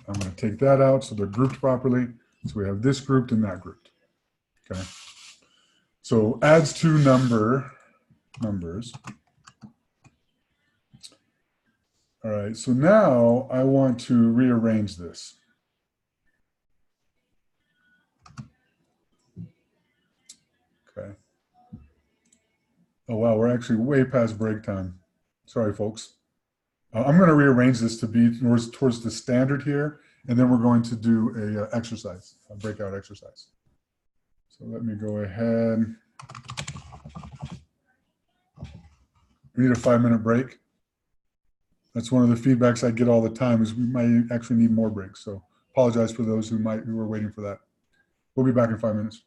I'm going to take that out so they're grouped properly. So we have this grouped and that grouped. Okay. So adds to numbers. All right. So now I want to rearrange this. Okay. Oh, wow. We're actually way past break time. Sorry, folks. I'm going to rearrange this to be towards the standard here, and then we're going to do a exercise, a breakout exercise. So let me go ahead. We need a 5-minute break. That's one of the feedbacks I get all the time is we might actually need more breaks. So apologize for those who were waiting for that. We'll be back in 5 minutes.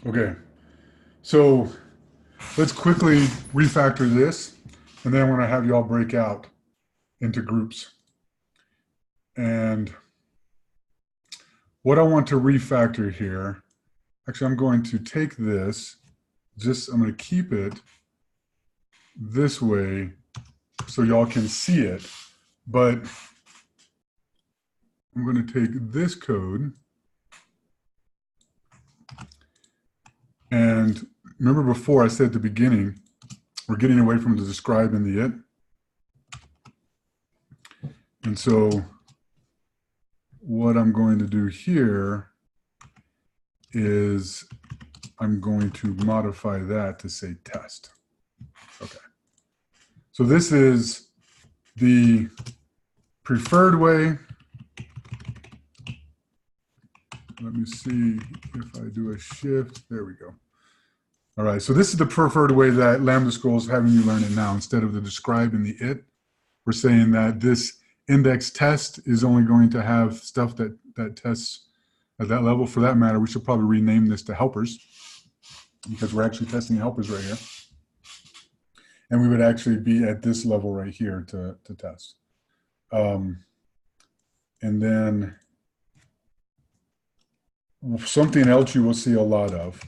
Okay, so let's quickly refactor this, and then I'm going to have you all break out into groups. And what I want to refactor here, actually, I'm going to take this, I'm going to keep it this way so y'all can see it. But I'm going to take this code, and remember before I said at the beginning, we're getting away from the describe and the it. And so what I'm going to do here is I'm going to modify that to say test. Okay. So this is the preferred way. Let me see if I do a shift. There we go. All right. So this is the preferred way that Lambda School is having you learn it now. Instead of the describe and the it, we're saying that this index test is only going to have stuff that tests at that level. For that matter, we should probably rename this to helpers, because we're actually testing helpers right here. And we would actually be at this level right here to test. And then something else you will see a lot of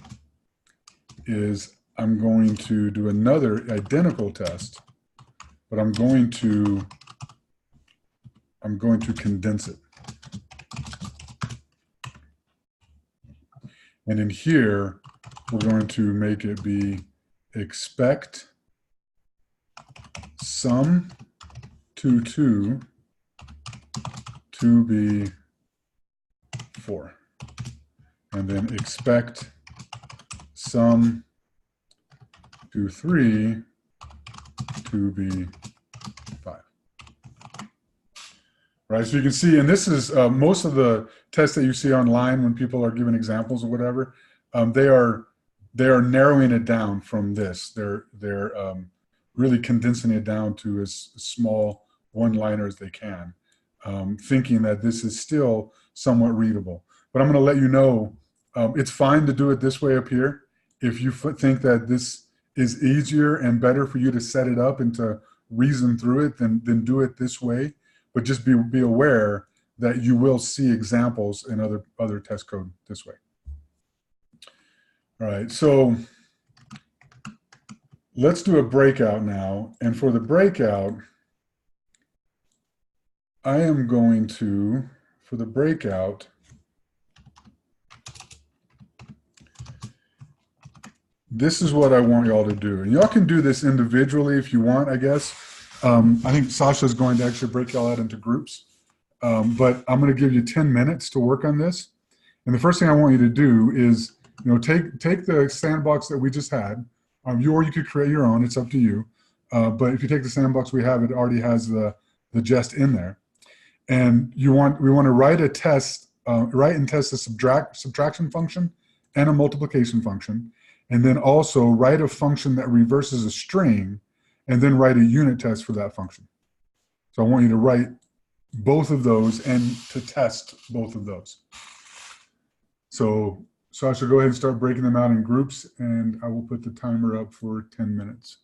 is I'm going to do another identical test, but I'm going to condense it. And in here, we're going to make it be expect sum to 2 to be 4. And then expect sum to 3 to be 5. Right, so you can see, and this is most of the tests that you see online when people are giving examples or whatever, they are narrowing it down from this. They're really condensing it down to as small one-liner as they can, thinking that this is still somewhat readable. But I'm going to let you know, it's fine to do it this way up here. If you think that this is easier and better for you to set it up and to reason through it, then do it this way. But just be aware that you will see examples in other test code this way. All right, so let's do a breakout now. And for the breakout, I am going to, for the breakout, this is what I want y'all to do. And y'all can do this individually if you want, I guess. I think Sasha is going to actually break y'all out into groups. But I'm going to give you 10 minutes to work on this. And the first thing I want you to do is, take the sandbox that we just had, or you could create your own. It's up to you. But if you take the sandbox we have, it already has the jest in there. And we want to write a test, write and test a subtraction function and a multiplication function, and then also write a function that reverses a string, and then write a unit test for that function. So I want you to write both of those and to test both of those. So I should go ahead and start breaking them out in groups, and I will put the timer up for 10 minutes.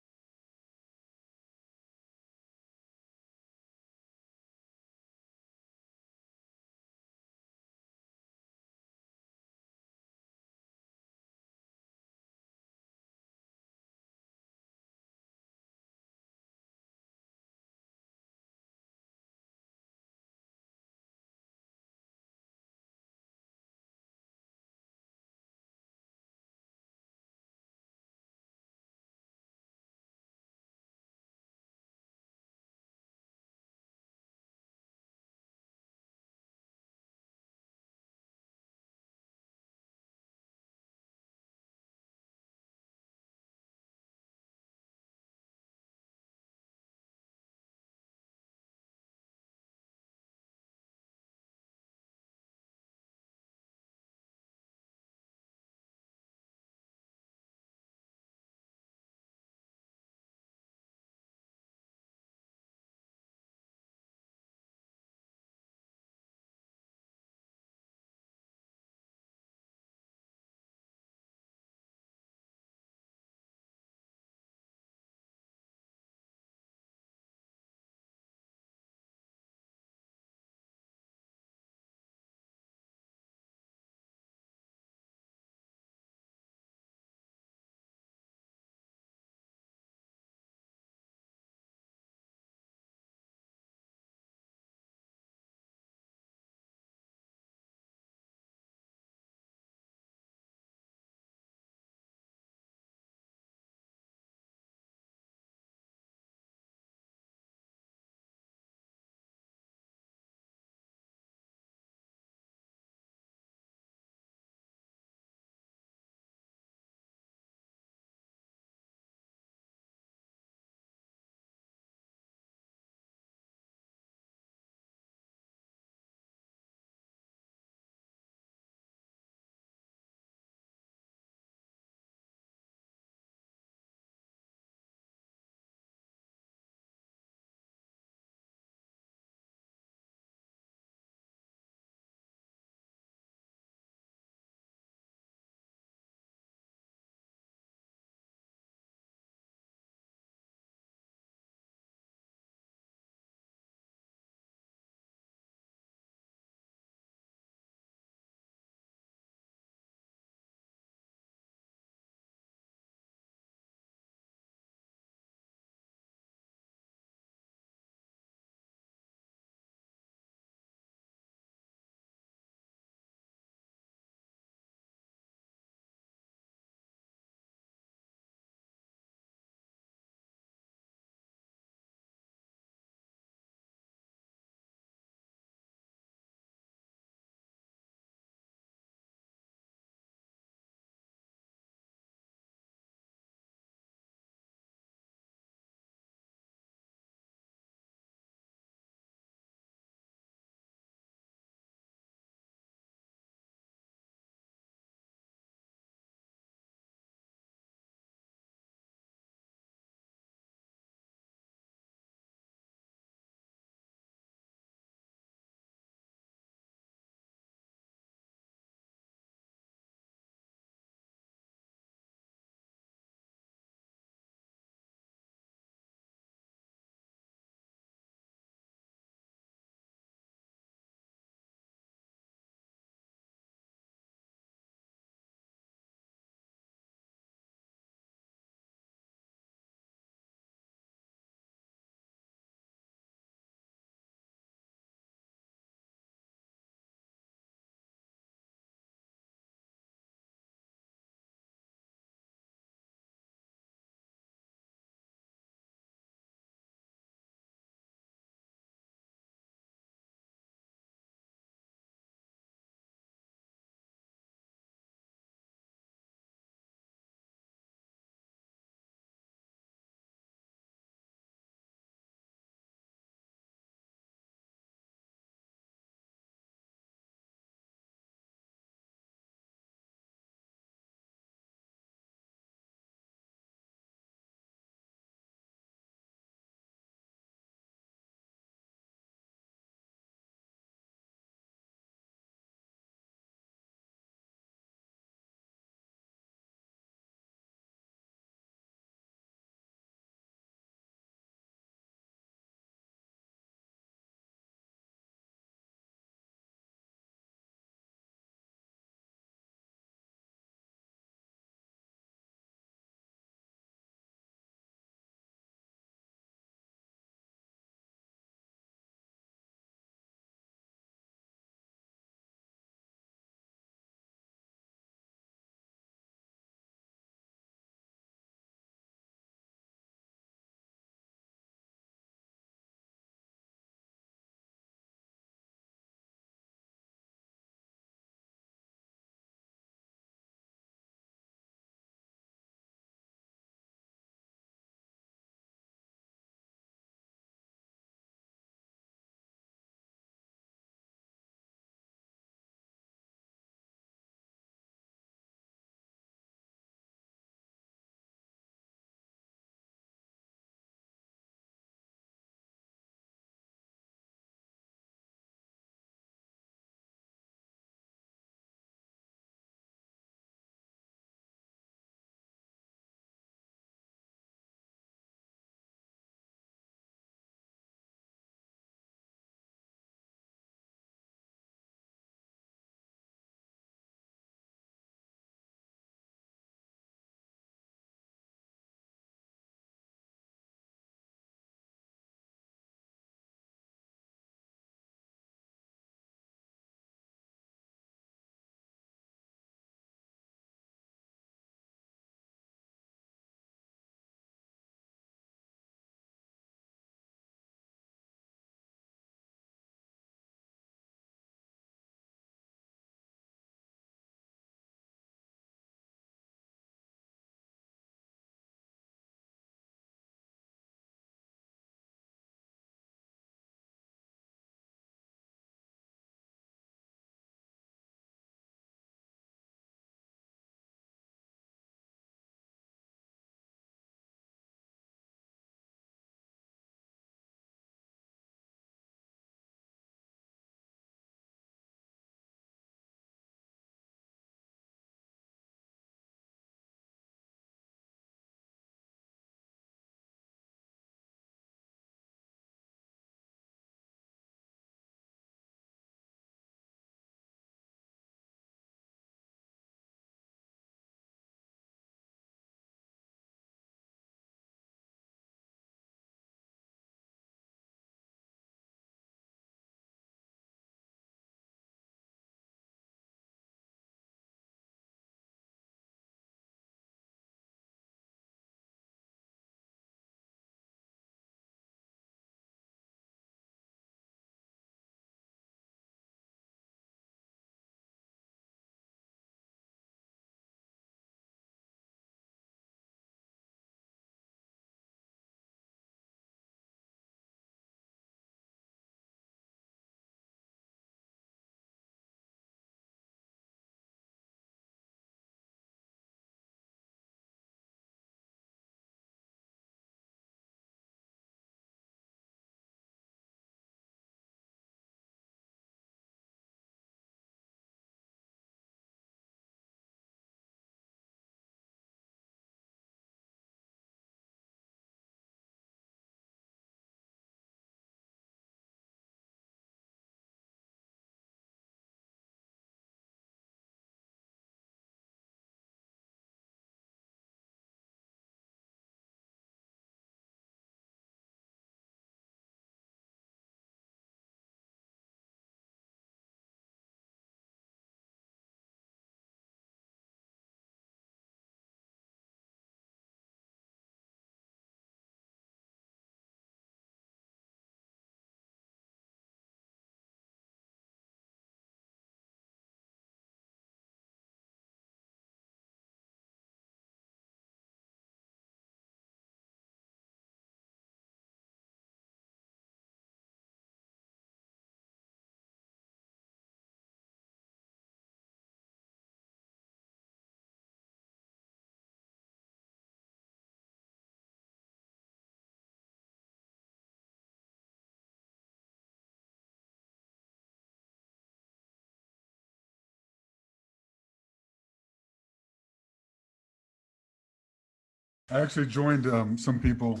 I actually joined some people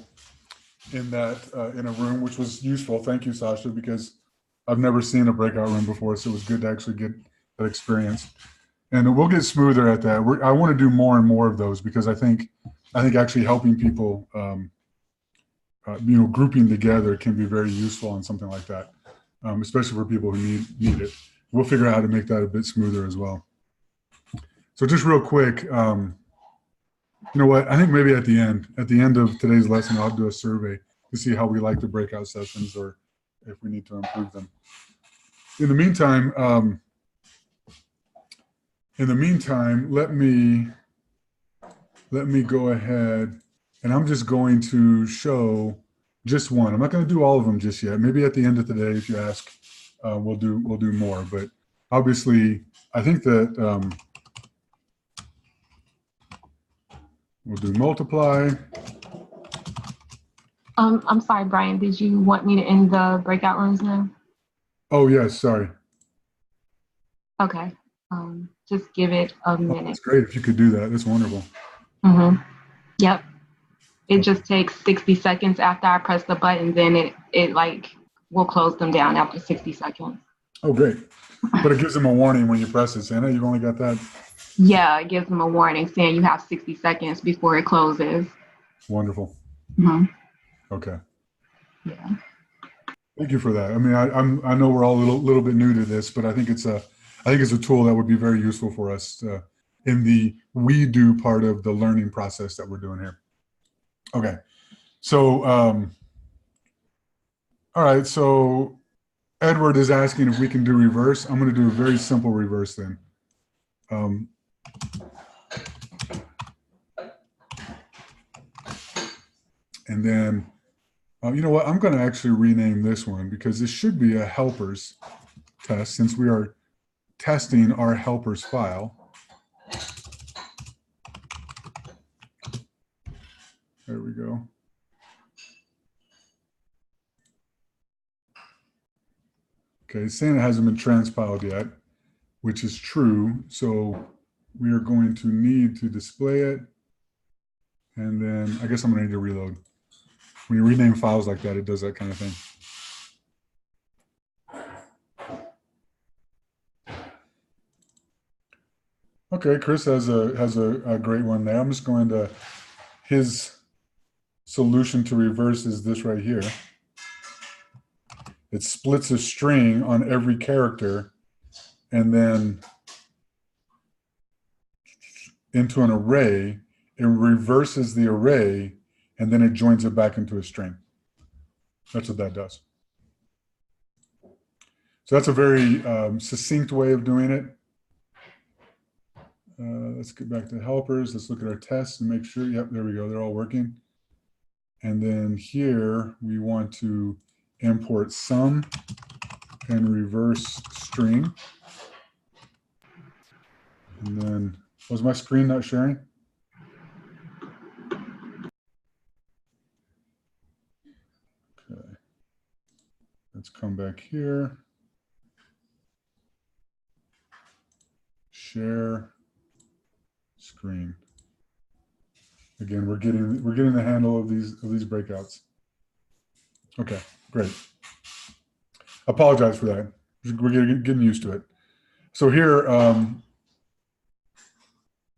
in that in a room, which was useful. Thank you, Sasha, because I've never seen a breakout room before, so it was good to actually get that experience. And we'll get smoother at that. I want to do more and more of those because I think actually helping people, grouping together can be very useful on something like that, especially for people who need it. We'll figure out how to make that a bit smoother as well. So just real quick, you know what? I think maybe at the end of today's lesson, I'll do a survey to see how we like the breakout sessions or if we need to improve them. In the meantime, let me go ahead and I'm just going to show just one. I'm not going to do all of them just yet. Maybe at the end of the day, if you ask, we'll do more. But obviously, I think that we'll do multiply. I'm sorry, Brian. Did you want me to end the breakout rooms now? Oh yes, sorry. Okay. Just give it a minute. That's great if you could do that. That's wonderful. Yep. It just takes 60 seconds after I press the button, then it like will close them down after 60 seconds. Oh, great. But it gives them a warning when you press it, saying, hey, you've only got that. Yeah, it gives them a warning saying you have 60 seconds before it closes. Wonderful. Okay. Yeah. Thank you for that. I mean, I know we're all a little bit new to this, but I think it's a tool that would be very useful for us in the we do part of the learning process that we're doing here. Okay. So, all right. So Edward is asking if we can do reverse. I'm going to do a very simple reverse then. And then, you know what? I'm going to actually rename this one because this should be a helpers test since we are testing our helpers file. There we go. Okay, it's saying it hasn't been transpiled yet, which is true. So we are going to need to display it. And then I guess I'm going to need to reload. When you rename files like that, it does that kind of thing. Okay, Chris has a great one there. I'm just going to, his solution to reverse is this right here. It splits a string on every character and then into an array. It reverses the array and then it joins it back into a string. That's what that does. So that's a very succinct way of doing it. Let's get back to helpers. Let's look at our tests and make sure, yep, there we go. They're all working. And then here we want to import sum and reverse string. And then, was my screen not sharing? Okay. Let's come back here. Share screen. Again, we're getting the handle of these breakouts. Okay, great. Apologize for that. We're getting used to it. So here,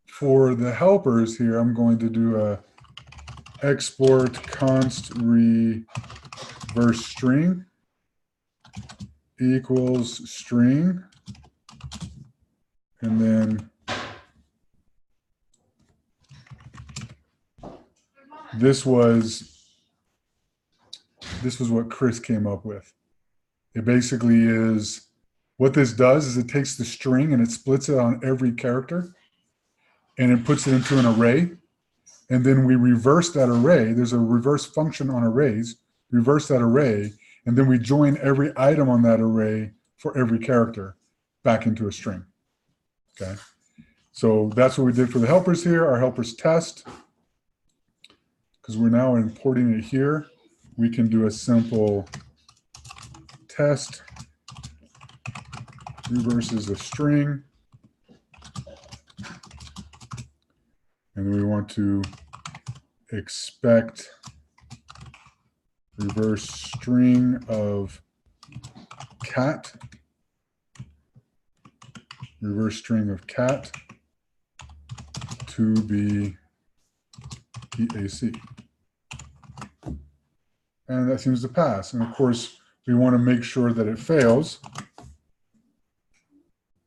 for the helpers here, I'm going to do a export const reverse string equals string, and then this was what Chris came up with. It basically is, what this does is it takes the string and it splits it on every character and it puts it into an array. And then we reverse that array. There's a reverse function on arrays, reverse that array, and then we join every item on that array for every character back into a string. Okay. So that's what we did for the helpers here, our helpers test. Because we're now importing it here, we can do a simple test reverses a string. And we want to expect reverse string of cat, reverse string of cat to be PAC. And that seems to pass. And of course, we want to make sure that it fails.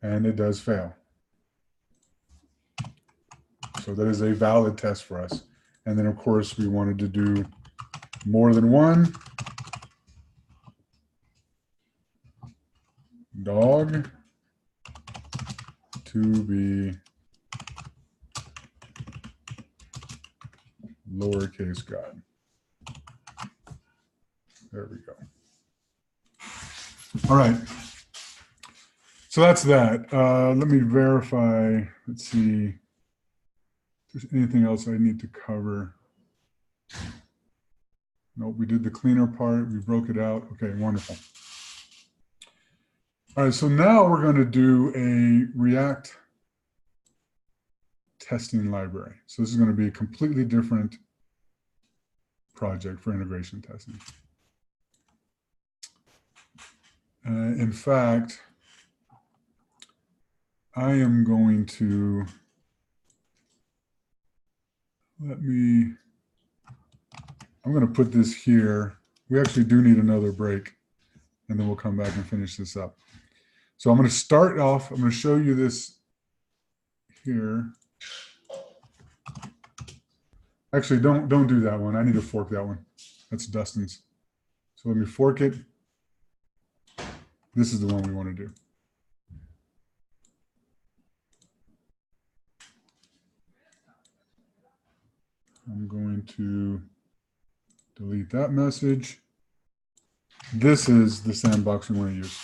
And it does fail. So that is a valid test for us. And then of course, we wanted to do more than one. Dog to be lowercase god. There we go. All right. So that's that. Let me verify. Let's see if there's anything else I need to cover. Nope, we did the cleaner part. We broke it out. Okay, wonderful. All right, so now we're going to do a React testing library. So this is going to be a completely different project for integration testing. In fact, I am going to, I'm going to put this here. We actually do need another break, and then we'll come back and finish this up. So I'm going to start off, I'm going to show you this here. Actually, don't do that one. I need to fork that one. That's Dustin's. So let me fork it. This is the one we want to do. I'm going to delete that message. This is the sandbox we want to use.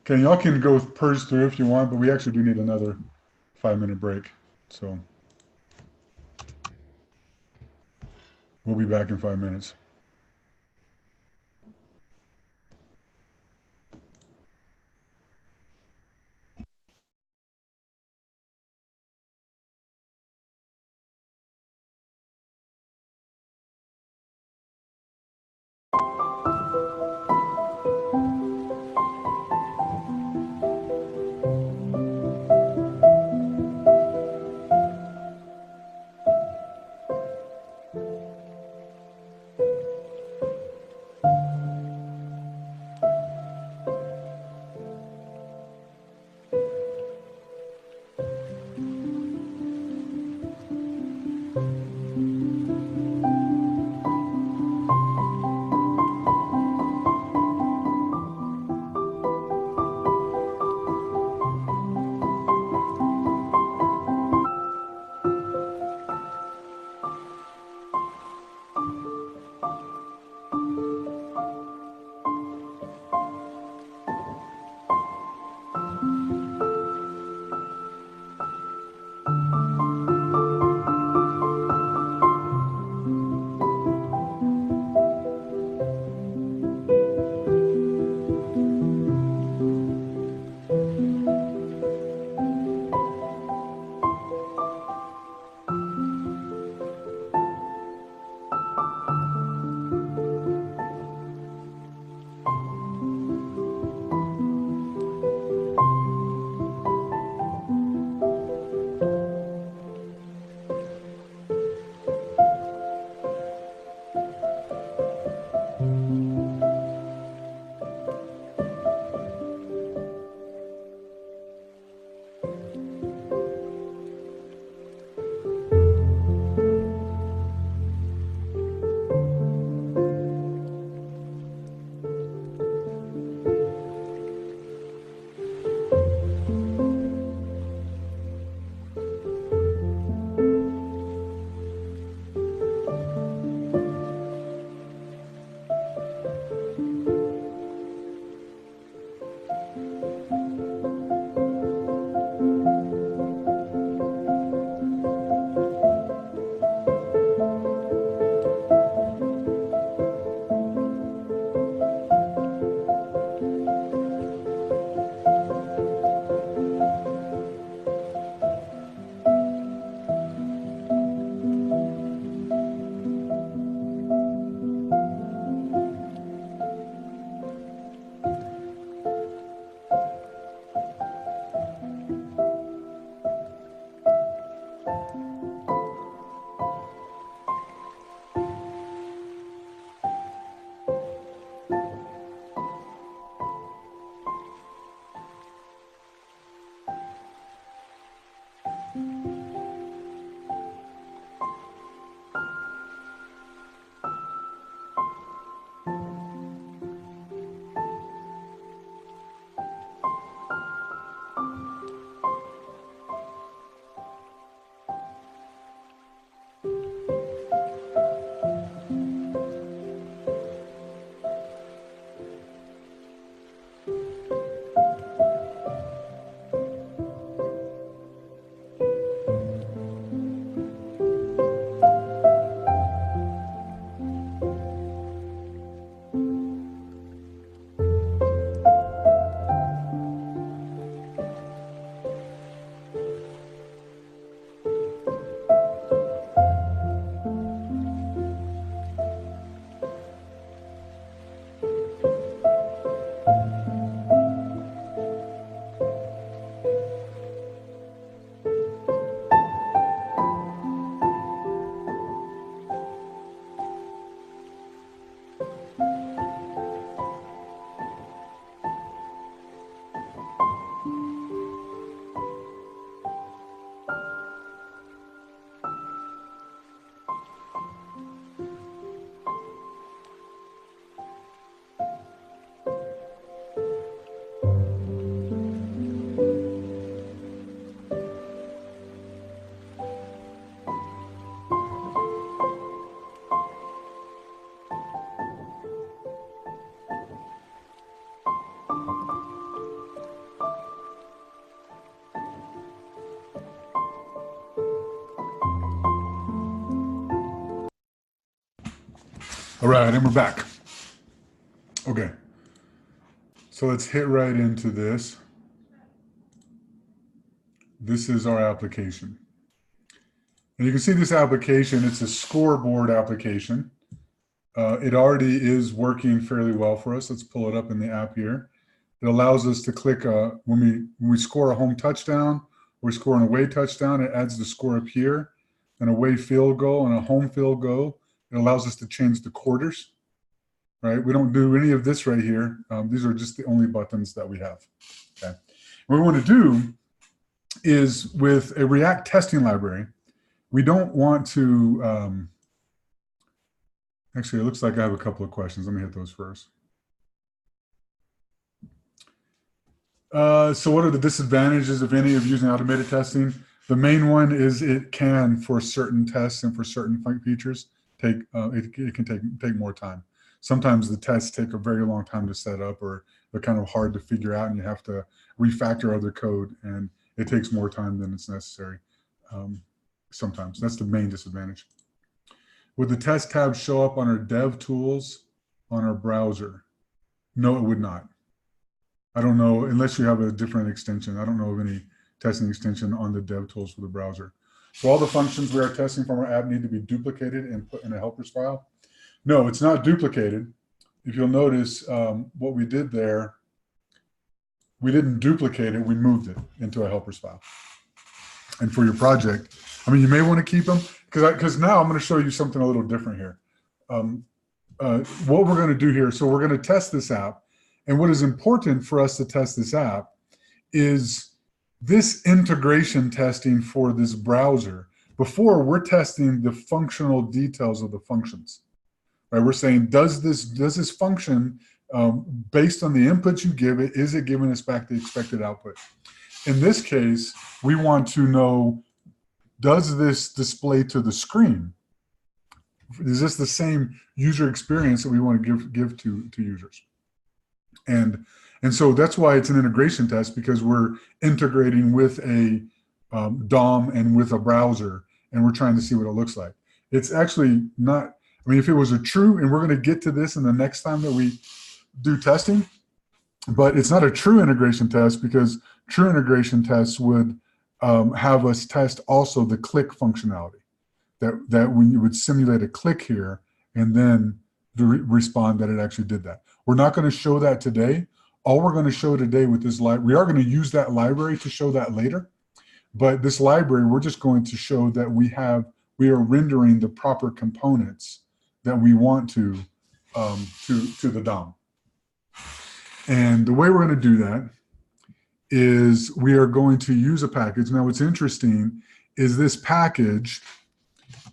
Okay, y'all can go purge through if you want, but we actually do need another 5-minute break. So we'll be back in 5 minutes. All right, and we're back. Okay, so let's hit right into this. This is our application. And you can see this application, it's a scoreboard application. It already is working fairly well for us. Let's pull it up in the app here. It allows us to click, when we score a home touchdown, or we score an away touchdown, it adds the score up here, an away field goal and a home field goal. It allows us to change the quarters, right? We don't do any of this right here. These are just the only buttons that we have, okay? What we want to do is with a React testing library, we don't want to, actually, it looks like I have a couple of questions. Let me hit those first. So what are the disadvantages, if any, of using automated testing? The main one is it can, for certain tests and for certain features, it can take more time. Sometimes the tests take a very long time to set up, or they're kind of hard to figure out, and you have to refactor other code, and it takes more time than it's necessary. Sometimes that's the main disadvantage. Would the test tab show up on our dev tools on our browser? No, it would not. I don't know, unless you have a different extension. I don't know of any testing extension on the dev tools for the browser. So all the functions we are testing from our app need to be duplicated and put in a helpers file. No, it's not duplicated. If you'll notice what we did there, we didn't duplicate it, we moved it into a helpers file. And for your project, I mean, you may want to keep them, because now I'm going to show you something a little different here. What we're going to do here, so we're going to test this app. And what is important for us to test this app is this integration testing for this browser. Before, we're testing the functional details of the functions. Right? We're saying, does this function, based on the inputs you give it, is it giving us back the expected output? In this case, we want to know, does this display to the screen? Is this the same user experience that we want to give to users? And so that's why it's an integration test, because we're integrating with a DOM and with a browser, and we're trying to see what it looks like. It's actually not, I mean, if it was a true, and we're going to get to this in the next time that we do testing, but it's not a true integration test, because true integration tests would have us test also the click functionality, that when you would simulate a click here and then respond that it actually did that. We're not going to show that today. All we're going to show today with this library, we are going to use that library to show that later, but this library, we're just going to show that we are rendering the proper components that we want to the DOM. And the way we're going to do that is we are going to use a package. Now, what's interesting is this package,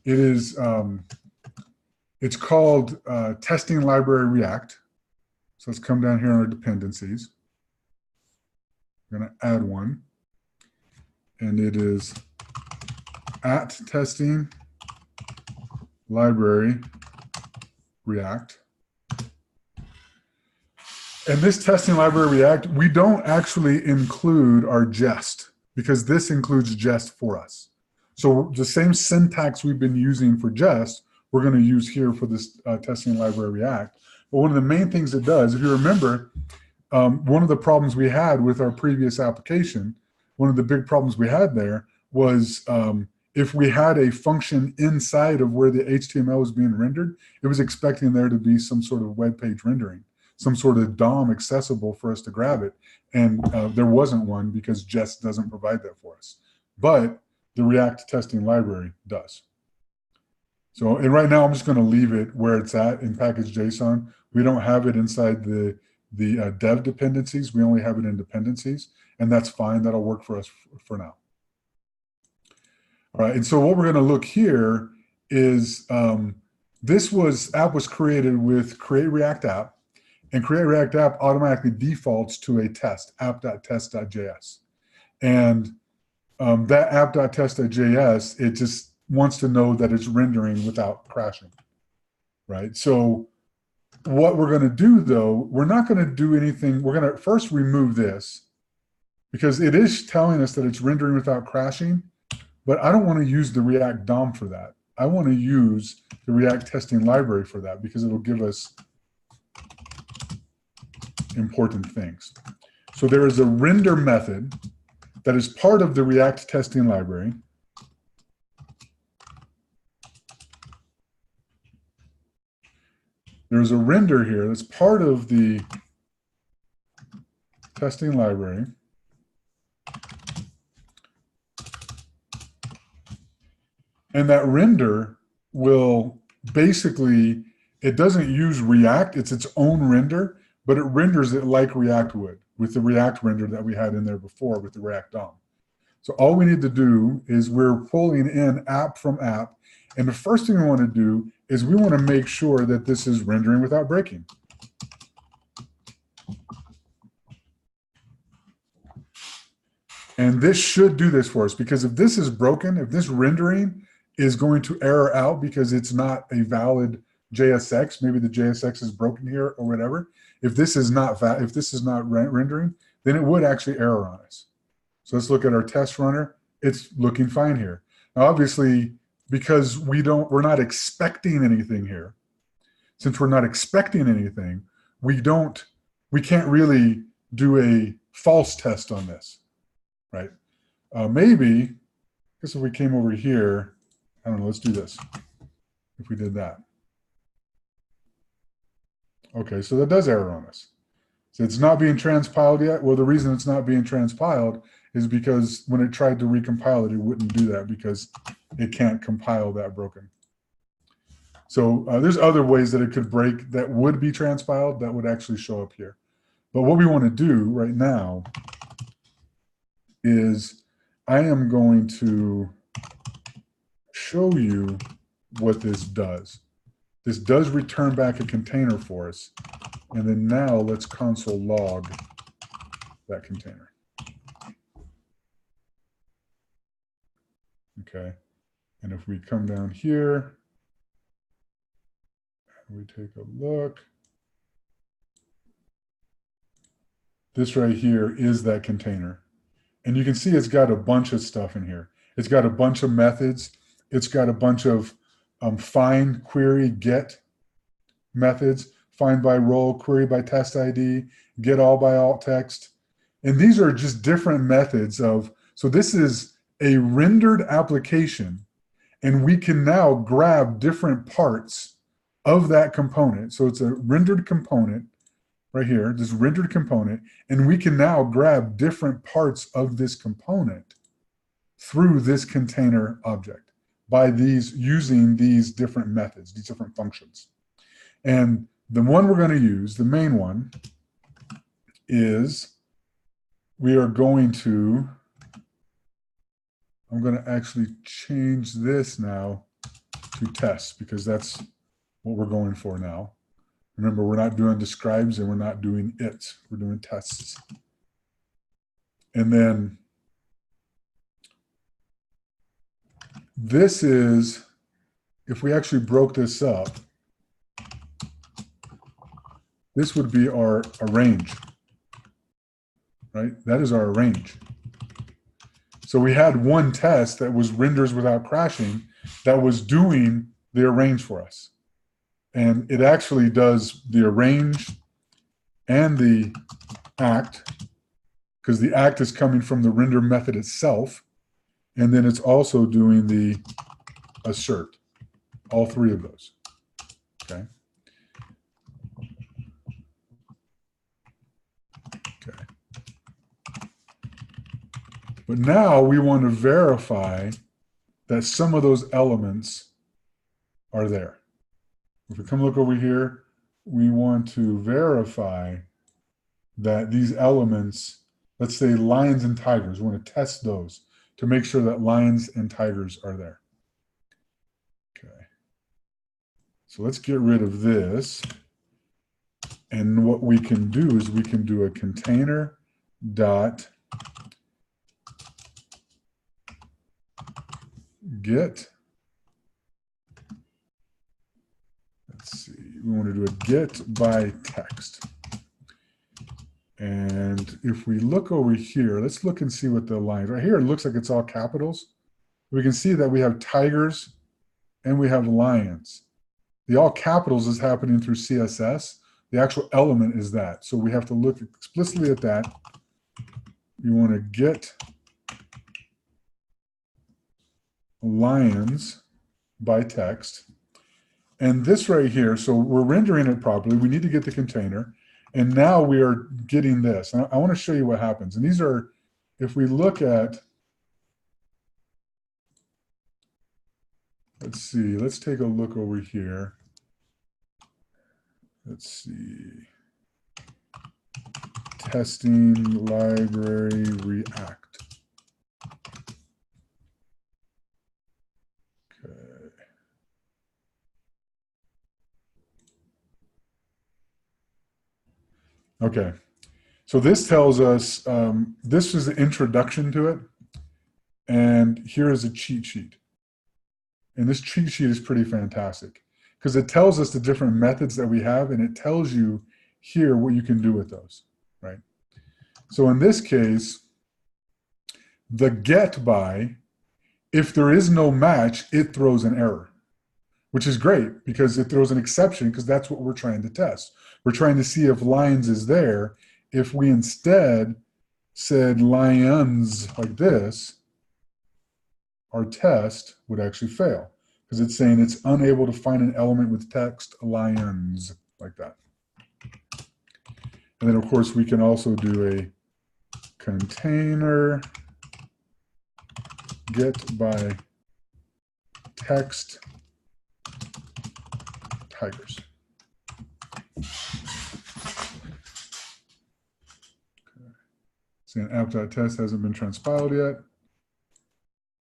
it is, it's called Testing Library React. So let's come down here on our dependencies. I'm going to add one. And it is at testing library React. And this testing library React, we don't actually include our jest, because this includes jest for us. So the same syntax we've been using for jest, we're going to use here for this testing library React. But one of the main things it does, if you remember, one of the problems we had with our previous application, one of the big problems we had there was if we had a function inside of where the HTML was being rendered, it was expecting there to be some sort of web page rendering, some sort of DOM accessible for us to grab it. And there wasn't one, because Jest doesn't provide that for us. But the React testing library does. So, and right now I'm just going to leave it where it's at in package.json. We don't have it inside the dev dependencies. We only have it in dependencies, and that's fine. That'll work for us for now. All right, and so what we're going to look here is this app was created with create React app, and create React app automatically defaults to a test, app.test.js. And that app.test.js, it just wants to know that it's rendering without crashing, right? So what we're going to do, though, we're not going to do anything. We're going to first remove this, because it is telling us that it's rendering without crashing, but I don't want to use the React DOM for that. I want to use the React testing library for that because it'll give us important things. So there is a render method that is part of the React testing library. There's a render here that's part of the testing library. And that render will basically, it doesn't use React, it's its own render, but it renders it like React would with the React render that we had in there before with the React DOM. So all we need to do is we're pulling in app from app. And the first thing we want to do is we want to make sure that this is rendering without breaking. And this should do this for us, because if this is broken, if this rendering is going to error out because it's not a valid JSX, maybe the JSX is broken here or whatever. If this is not rendering, then it would actually error on us. So let's look at our test runner. It's looking fine here. Now, obviously, because we're not expecting anything here. Since we're not expecting anything, we can't really do a false test on this, right? Maybe, I guess if we came over here, I don't know, let's do this. If we did that. Okay, so that does error on us. So it's not being transpiled yet. Well, the reason it's not being transpiled is because when it tried to recompile it, it wouldn't do that because it can't compile that broken. So there's other ways that it could break that would be transpiled that would actually show up here. But what we want to do right now is I am going to show you what this does. This does return back a container for us. And then now let's console log that container. Okay. And if we come down here, and we take a look, this right here is that container. And you can see it's got a bunch of stuff in here. It's got a bunch of methods. It's got a bunch of find, query, get methods, find by role, query by test ID, get all by alt text. And these are just different methods of, so this is a rendered application, and we can now grab different parts of that component. So it's a rendered component right here, this rendered component, and we can now grab different parts of this component through this container object by using these different methods, these different functions. And the one we're going to use, the main one, is we are going to, I'm going to actually change this now to tests because that's what we're going for now. Remember, we're not doing describes and we're not doing it. We're doing tests. And then this is, if we actually broke this up, this would be our range, right? That is our range. So we had one test that was renders without crashing that was doing the arrange for us. And it actually does the arrange and the act, because the act is coming from the render method itself. And then it's also doing the assert, all three of those, okay? Okay. But now we want to verify that some of those elements are there. If we come look over here, we want to verify that these elements, let's say lions and tigers, we want to test those to make sure that lions and tigers are there. Okay. So let's get rid of this. And what we can do is we can do a container dot get. Let's see, we want to do a get by text. And if we look over here, let's look and see what the lines, right here, it looks like it's all capitals. We can see that we have tigers and we have lions. The all capitals is happening through CSS. The actual element is that. So we have to look explicitly at that. You want to get lions by text. And this right here, so we're rendering it properly. We need to get the container. And now we are getting this. And I want to show you what happens. And these are, if we look at, let's see, let's take a look over here. Let's see. Testing library React. Okay. Okay. So this tells us, this is the introduction to it. And here is a cheat sheet. And this cheat sheet is pretty fantastic because it tells us the different methods that we have, and it tells you here what you can do with those, right? So in this case, the get by, if there is no match, it throws an error, which is great because it throws an exception because that's what we're trying to test. We're trying to see if lions is there. If we instead said lions like this, our test would actually fail because it's saying it's unable to find an element with text lions like that. And then of course we can also do a container get by text tigers. Saying app.test hasn't been transpiled yet.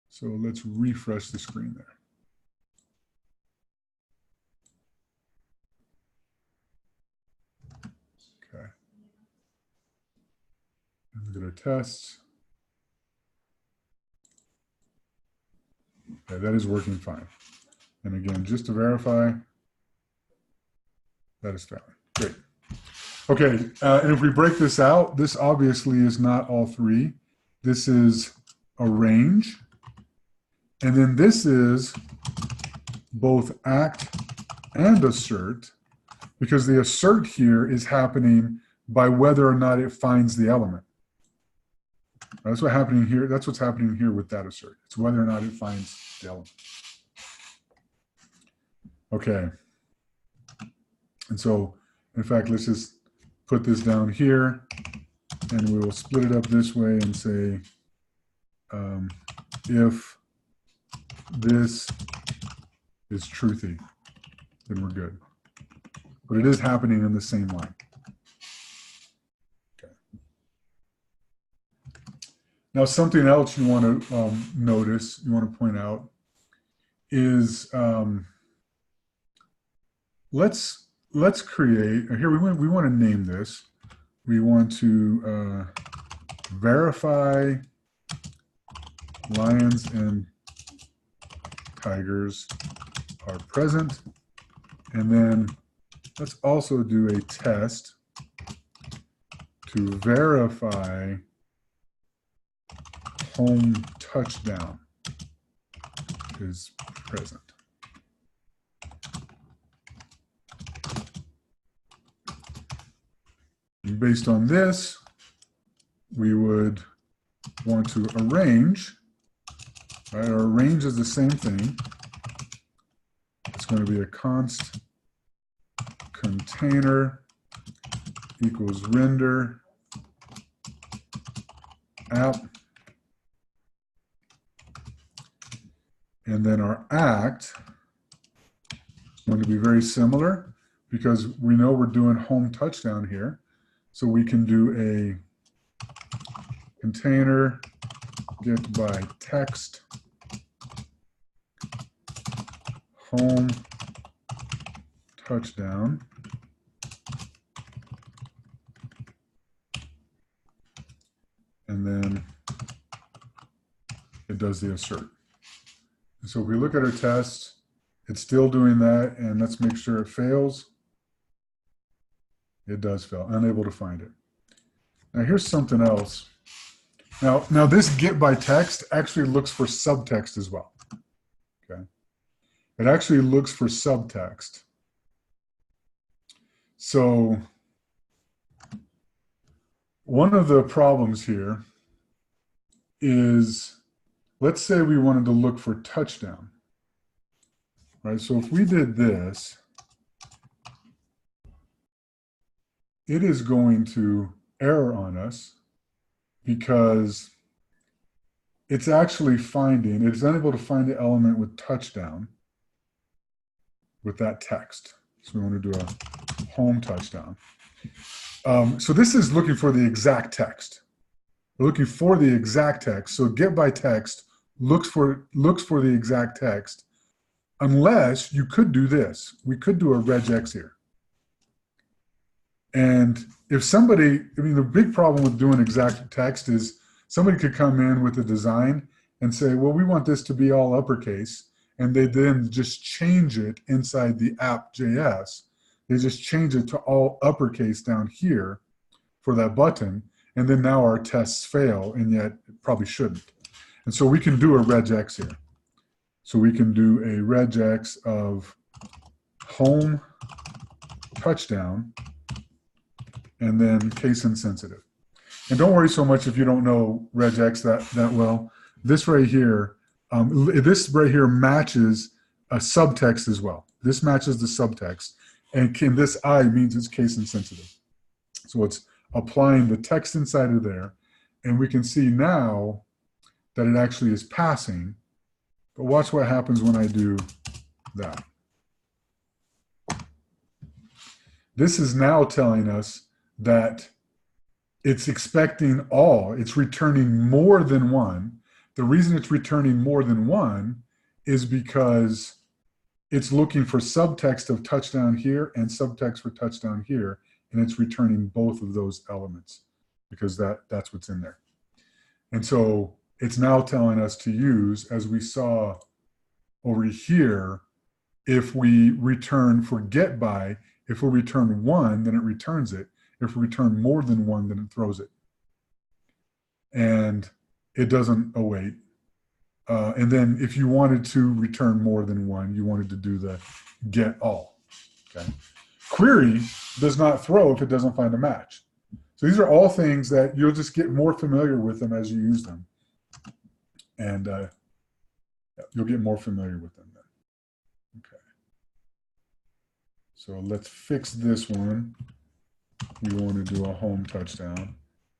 So let's refresh the screen there. Okay. And look at our tests. Okay, that is working fine. And again, just to verify, that is failing. Great. Okay, and if we break this out, this obviously is not all three. This is a range. And then this is both act and assert, because the assert here is happening by whether or not it finds the element. That's what's happening here. That's what's happening here with that assert. It's whether or not it finds the element. Okay. And so, in fact, let's just put this down here, and we will split it up this way and say, if this is truthy, then we're good. But it is happening in the same line. Okay. Now, something else you want to notice, you want to point out, is let's create, here we want to name this. We want to verify lions and tigers are present. And then let's also do a test to verify home touchdown is present. And based on this, we would want to arrange, right? Our arrange is the same thing. It's going to be a const container equals render app. And then our act is going to be very similar because we know we're doing home touchdown here. So we can do a container get by text home touchdown. And then it does the assert. And so if we look at our test, it's still doing that, and let's make sure it fails. It does fail, unable to find it. Now here's something else. Now this get by text actually looks for subtext as well. Okay. It actually looks for subtext. So one of the problems here is, let's say we wanted to look for touchdown, right? So if we did this, it is going to error on us because it's actually finding, it's unable to find the element with touchdown with that text. So we want to do a home touchdown. So this is looking for the exact text. We're looking for the exact text. So get by text looks for the exact text, unless you could do this. We could do a regex here. And if somebody, I mean, the big problem with doing exact text is somebody could come in with a design and say, well, we want this to be all uppercase. And they then just change it inside the app.js. They just change it to all uppercase down here for that button. And then now our tests fail, and yet it probably shouldn't. And so we can do a regex here. So we can do a regex of home touchdown and then case insensitive. And don't worry so much if you don't know regex that well. This right here, matches a subtext as well. This matches the subtext. And this I means it's case insensitive. So it's applying the text inside of there. And we can see now that it actually is passing. But watch what happens when I do that. This is now telling us that it's expecting all, it's returning more than one. The reason it's returning more than one is because it's looking for subtext of touchdown here and subtext for touchdown here, and it's returning both of those elements because that's what's in there. And so it's now telling us to use, as we saw over here, if we return for get by, if we return one, then it returns it. If we return more than one, then it throws it. And it doesn't await. And then if you wanted to return more than one, you wanted to do the get all. Okay. Query does not throw if it doesn't find a match. So these are all things that you'll just get more familiar with them as you use them. And you'll get more familiar with them then. Okay. So let's fix this one. We want to do a home touchdown.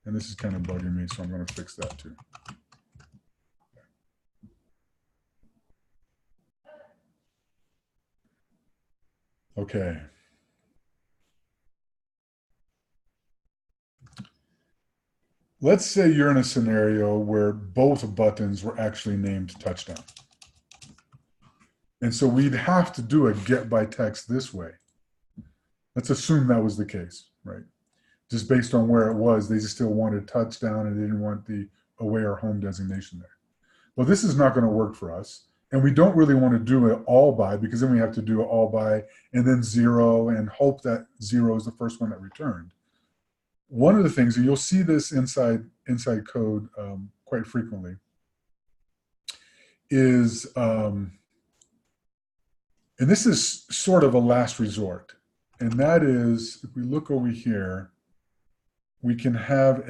And this is kind of bugging me, so I'm going to fix that too. Okay. Let's say you're in a scenario where both buttons were actually named touchdown. And so we'd have to do a get by text this way. Let's assume that was the case, right? Just based on where it was, they just still wanted touchdown and they didn't want the away or home designation there. Well, this is not going to work for us. And we don't really want to do it all by, because then we have to do it all by and then 0 and hope that 0 is the first one that returned. One of the things, and you'll see this inside code quite frequently, is, and this is sort of a last resort, and that is, if we look over here, we can have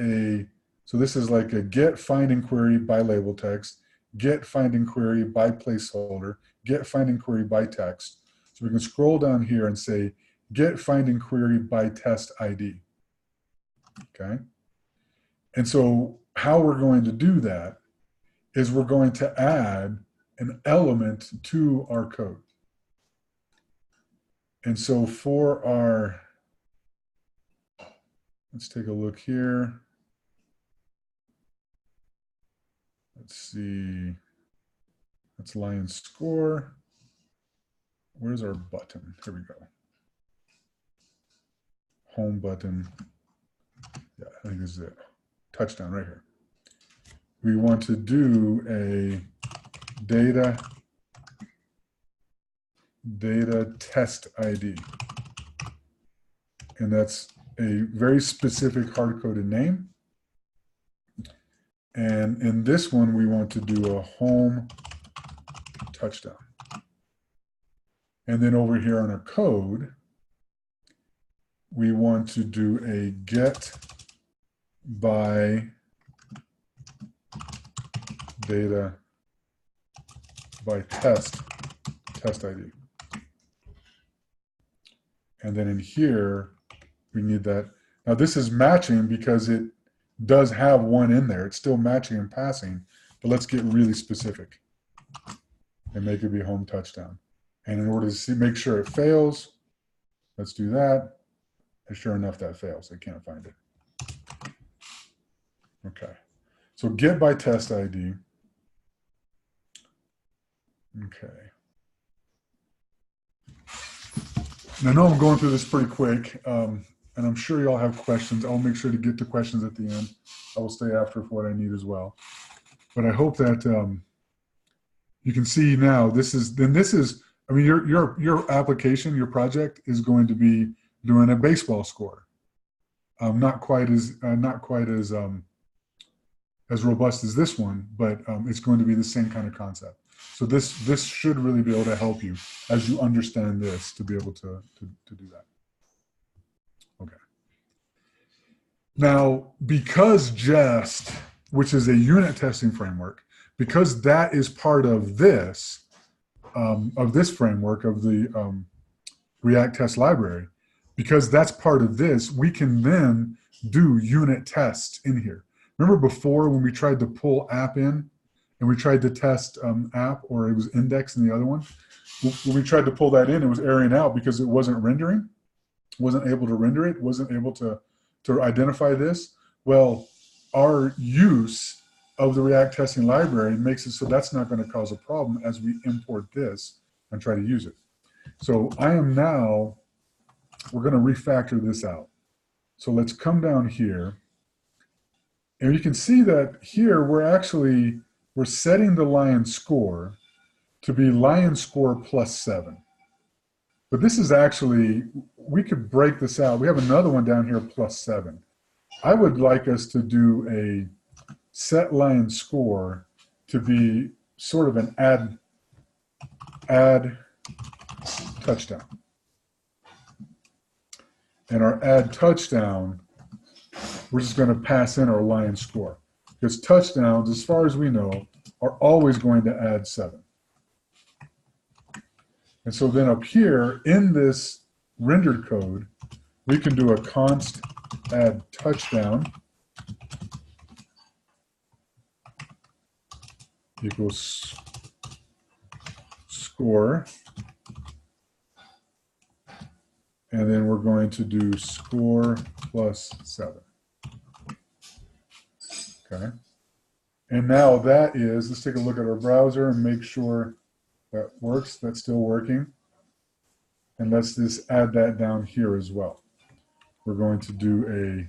so this is like a get find inquiry by label text, get find inquiry by placeholder, get find inquiry by text. So we can scroll down here and say, get find inquiry by test ID. Okay. And so how we're going to do that is we're going to add an element to our code. And so for our, let's take a look here. Let's see, that's line score. Where's our button? Here we go. Home button. Yeah, I think this is it. Touchdown right here. We want to do a data test ID. And that's a very specific hard-coded name. And in this one, we want to do a home touchdown. And then over here on our code, we want to do a get by data by test ID. And then in here, we need that. Now this is matching because it does have one in there. It's still matching and passing, but let's get really specific and make it be home touchdown. And in order to make sure it fails, let's do that. And sure enough, that fails. I can't find it. Okay. So get by test ID. Okay. And I know I'm going through this pretty quick, and I'm sure y'all have questions. I'll make sure to get to questions at the end. I will stay after for what I need as well. But I hope that you can see now. This is. I mean, your application, your project is going to be doing a baseball score. Not quite as robust as this one, but it's going to be the same kind of concept. So this should really be able to help you as you understand this to be able to do that. Okay. Now, because Jest, which is a unit testing framework, because that is part of this framework of the React test library, because that's part of this, we can then do unit tests in here. Remember before when we tried to pull app in and we tried to test app, or it was index in the other one? When we tried to pull that in, it was erroring out because it wasn't rendering, wasn't able to render it, wasn't able to identify this. Well, our use of the React testing library makes it so that's not going to cause a problem as we import this and try to use it. So we're going to refactor this out. So let's come down here. And you can see that here we're setting the lion score to be lion score +7. But this is actually, we could break this out. We have another one down here +7. I would like us to do a set lion score to be sort of an add touchdown. And our add touchdown, we're just going to pass in our lion score. Because touchdowns, as far as we know, are always going to add 7. And so then up here in this rendered code, we can do a const add touchdown equals score. And then we're going to do score +7. Okay. And now that is, let's take a look at our browser and make sure that works. That's still working. And let's just add that down here as well. We're going to do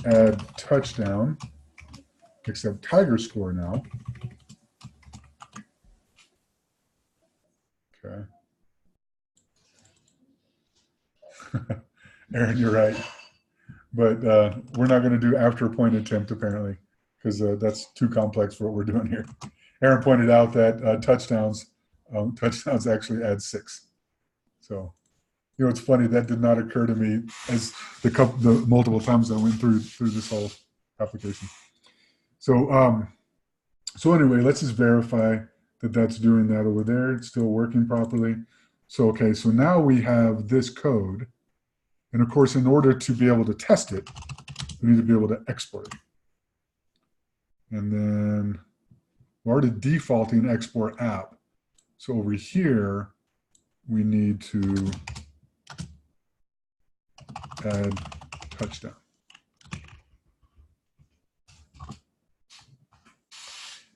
a add touchdown, except tiger score now. Okay. Aaron, you're right. But we're not going to do after a point attempt, apparently, because that's too complex for what we're doing here. Aaron pointed out that touchdowns actually add 6. So, you know, it's funny, that did not occur to me as the multiple times I went through this whole application. So, so anyway, let's just verify that that's doing that over there. It's still working properly. So, okay, so now we have this code. And of course, in order to be able to test it, we need to be able to export it. And then we're already defaulting export app. So over here, we need to add touchdown.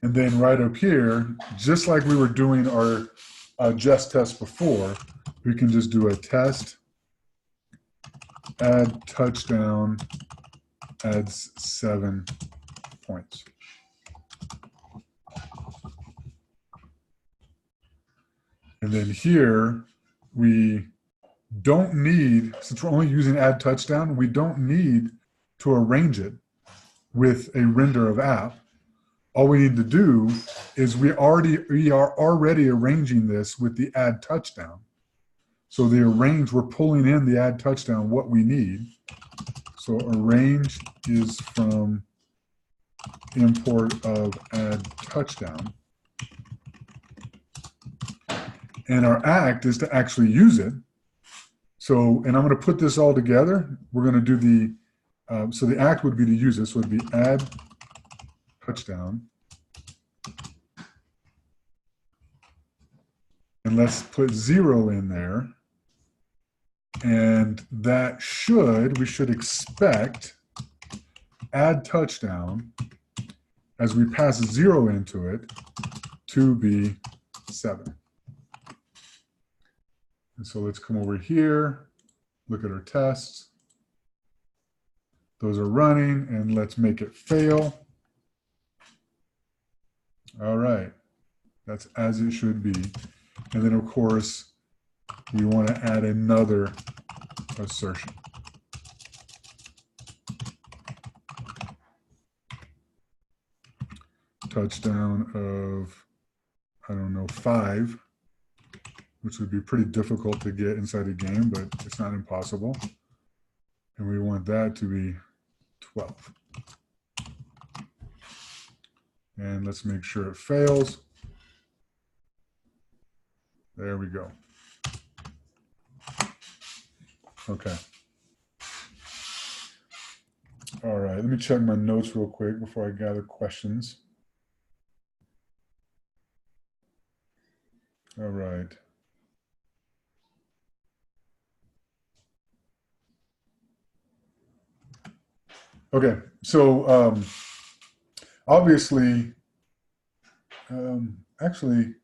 And then right up here, just like we were doing our Jest test before, we can just do a test, add touchdown, adds 7 points. And then here, we don't need, since we're only using add touchdown, we don't need to arrange it with a render of app. All we need to do is we are already arranging this with the add touchdown. So the arrange, we're pulling in the add touchdown, what we need. So arrange is from import of add touchdown. And our act is to actually use it. So, and I'm going to put this all together. We're going to do the, so the act would be to use this, so it would be add touchdown. And let's put 0 in there. And that we should expect add touchdown as we pass 0 into it to be 7. And so let's come over here, look at our tests. Those are running, and let's make it fail. All right, that's as it should be. And then of course, we want to add another assertion. Touchdown of, I don't know, 5, which would be pretty difficult to get inside a game, but it's not impossible. And we want that to be 12. And let's make sure it fails. There we go. Okay. All right, let me check my notes real quick before I gather questions. All right. Okay, so obviously, actually,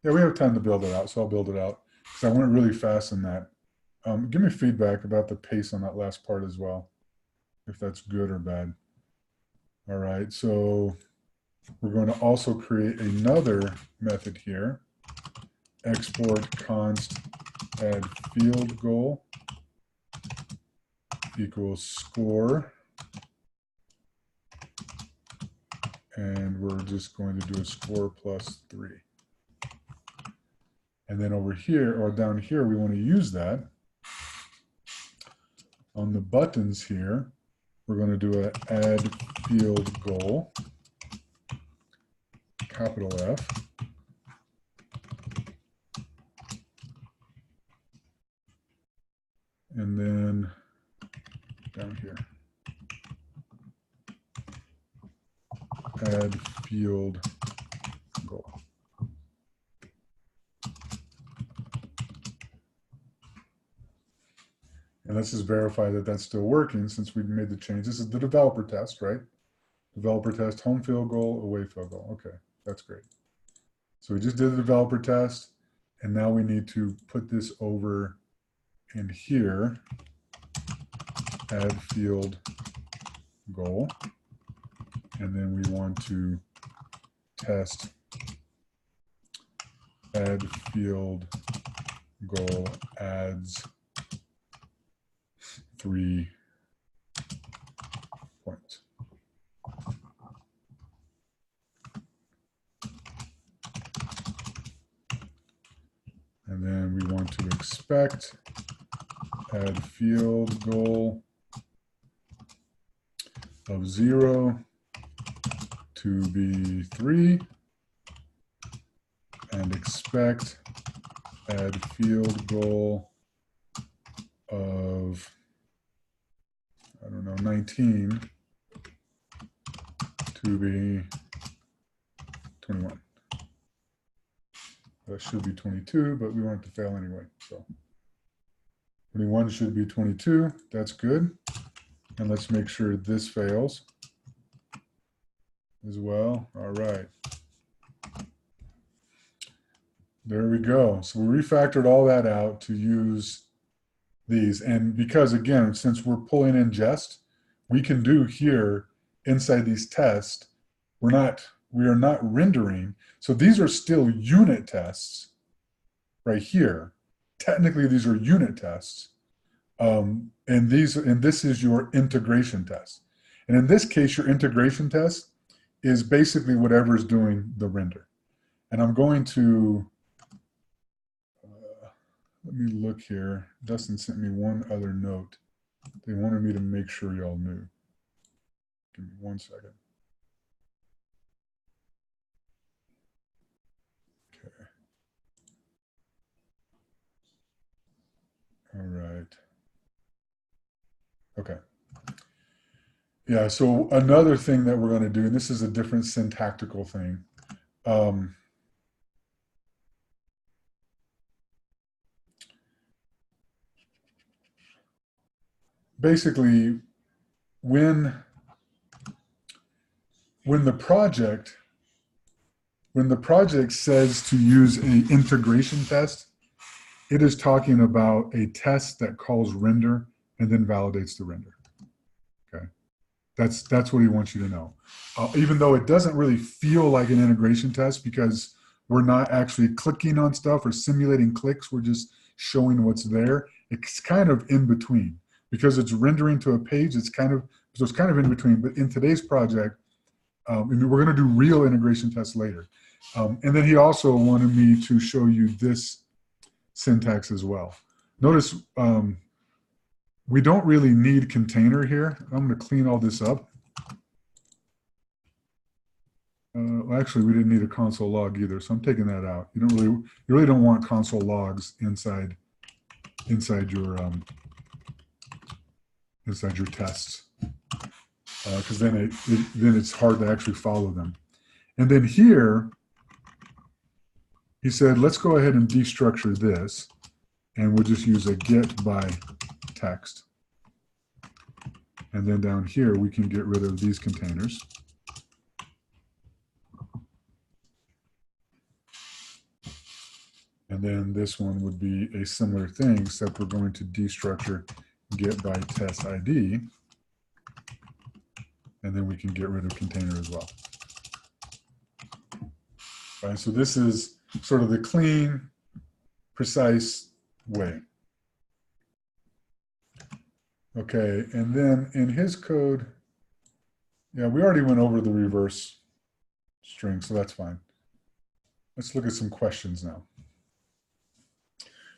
yeah, we have time to build it out, so I'll build it out because I went really fast in that. Give me feedback about the pace on that last part as well, if that's good or bad. All right, so we're going to also create another method here, export const add field goal equals score. And we're just going to do a score plus 3. And then over here, or down here, we want to use that. On the buttons here, we're going to do an add field goal, capital F. And then down here, add field goal. And let's just verify that that's still working since we made the change. This is the developer test, right? Developer test, home field goal, away field goal. Okay, that's great. So we just did the developer test, and now we need to put this over in here, add field goal. And then we want to test add field goal adds 3 points. And then we want to expect add field goal of 0 to be 3 and expect add field goal of, I don't know, 19 to be 21. That should be 22, but we want it to fail anyway. So 21 should be 22. That's good. And let's make sure this fails as well. All right. There we go. So we refactored all that out to use these. And because, again, since we're pulling in jest, we can do here inside these tests, we are not rendering. So these are still unit tests right here. Technically, these are unit tests. And this is your integration test. And in this case, your integration test is basically whatever is doing the render. And I'm going to, let me look here. Dustin sent me one other note. They wanted me to make sure y'all knew. Give me 1 second. Okay. All right. Okay. Yeah, so another thing that we're going to do, and this is a different syntactical thing. Basically, when the project says to use an integration test, it is talking about a test that calls render and then validates the render. Okay, that's what he wants you to know. Even though it doesn't really feel like an integration test because we're not actually clicking on stuff or simulating clicks, we're just showing what's there. It's kind of in between because it's rendering to a page. It's kind of in between. But in today's project, and we're going to do real integration tests later. And then he also wanted me to show you this syntax as well. Notice we don't really need container here. I'm going to clean all this up. Well, actually, we didn't need a console log either, so I'm taking that out. You really don't want console logs inside your tests, because then it's hard to actually follow them. And then here, he said, let's go ahead and destructure this, and we'll just use a get by text. And then down here, we can get rid of these containers. And then this one would be a similar thing, except we're going to destructure get by test ID. And then we can get rid of container as well. All right, so this is sort of the clean, precise way. Okay, and then in his code, yeah, we already went over the reverse string, so that's fine. Let's look at some questions now.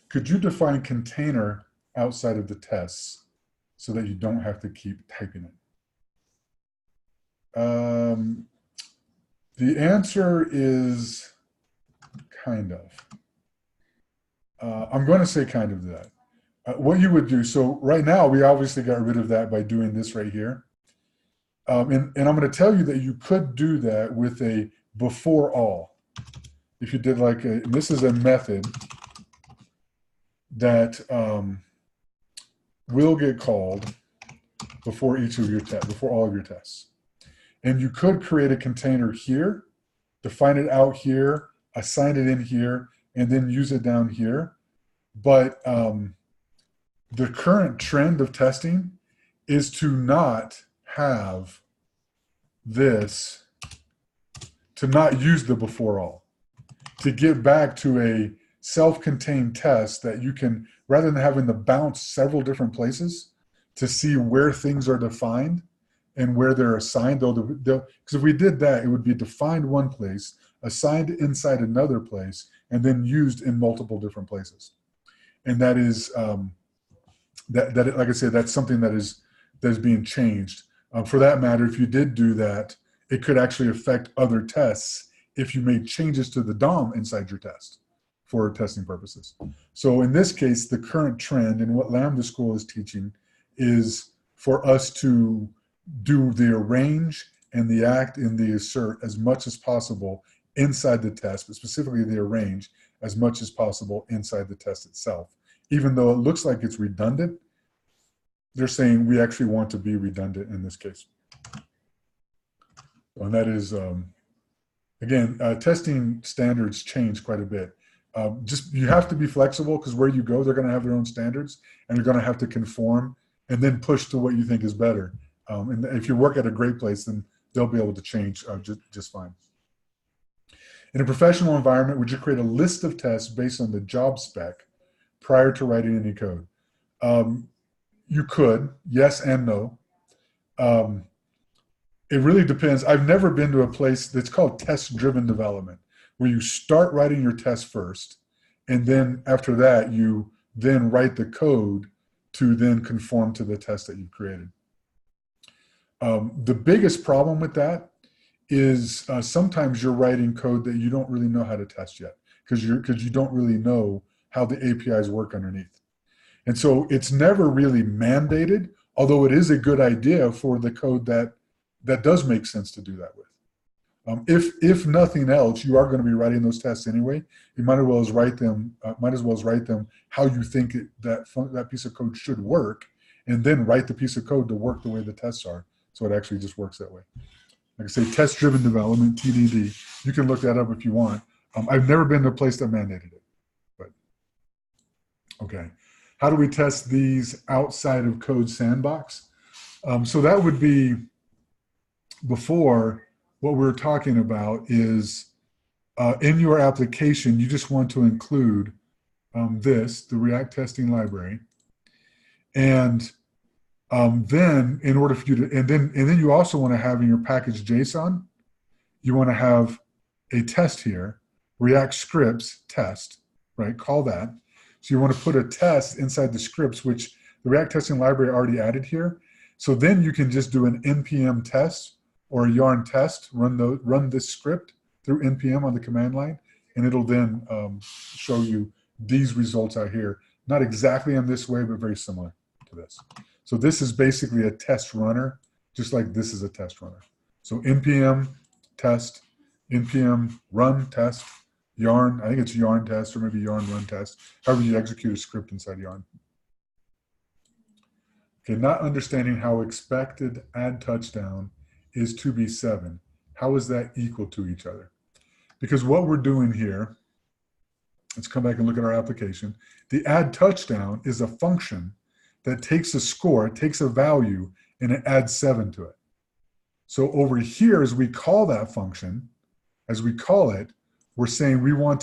Could you define container outside of the tests so that you don't have to keep typing it? The answer is kind of. I'm going to say kind of that. What you would do, so right now we obviously got rid of that by doing this right here. And I'm going to tell you that you could do that with a before all. If you did like a, this is a method that will get called before each of your tests, before all of your tests. And you could create a container here, define it out here, assign it in here, and then use it down here. But the current trend of testing is to not have this, to not use the before all, to get back to a self-contained test that you can, rather than having to bounce several different places to see where things are defined and where they're assigned. Because if we did that, it would be defined one place, assigned inside another place, and then used in multiple different places. And that is, like I said, that's something that is being changed. For that matter, if you did do that, it could actually affect other tests if you made changes to the DOM inside your test for testing purposes. So in this case, the current trend and what Lambda School is teaching is for us to do the arrange and the act and the assert as much as possible inside the test, but specifically the arrange as much as possible inside the test itself. Even though it looks like it's redundant, they're saying we actually want to be redundant in this case. And that is, again, testing standards change quite a bit. Just you have to be flexible because where you go, they're going to have their own standards and you're going to have to conform and then push to what you think is better. And if you work at a great place, then they'll be able to change just fine. In a professional environment, would you create a list of tests based on the job spec prior to writing any code? You could, yes and no. It really depends. I've never been to a place that's called test-driven development, where you start writing your test first, and then after that, you then write the code to then conform to the test that you've created. The biggest problem with that is sometimes you're writing code that you don't really know how to test yet because you don't really know how the APIs work underneath. And so it's never really mandated, although it is a good idea for the code that does make sense to do that with. If nothing else, you are going to be writing those tests anyway. You might as well as write them. How you think that piece of code should work, and then write the piece of code to work the way the tests are. So it actually just works that way. Like I say, test-driven development (TDD). You can look that up if you want. I've never been to a place that mandated it, but okay. How do we test these outside of code sandbox? So that would be before. What we're talking about is in your application, you just want to include the React testing library. And then in order for you to, and then you also want to have in your package JSON, you want to have a test here, React scripts test, right? Call that. So you want to put a test inside the scripts, which the React testing library already added here. So then you can just do an npm test or a yarn test, run this script through npm on the command line, and it'll then show you these results out here. Not exactly in this way, but very similar to this. So this is basically a test runner, just like this is a test runner. So npm test, npm run test, yarn, I think it's yarn test or maybe yarn run test, however you execute a script inside yarn. Okay, not understanding how expected add touchdown is to be 7. How is that equal to each other? Because what we're doing here, let's come back and look at our application. The add touchdown is a function that takes a score, it takes a value, and it adds 7 to it. So over here, as we call that function, as we call it, we're saying we want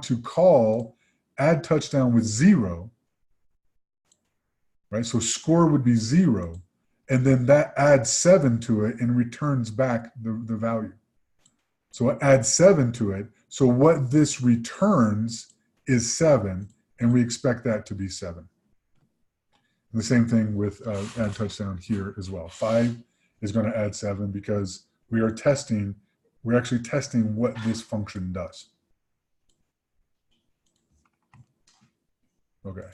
to call add touchdown with 0, right? So score would be 0. And then that adds 7 to it and returns back the value. So it adds 7 to it. So what this returns is 7, and we expect that to be 7. And the same thing with add touchdown here as well. 5 is going to add 7 because we're actually testing what this function does. Okay.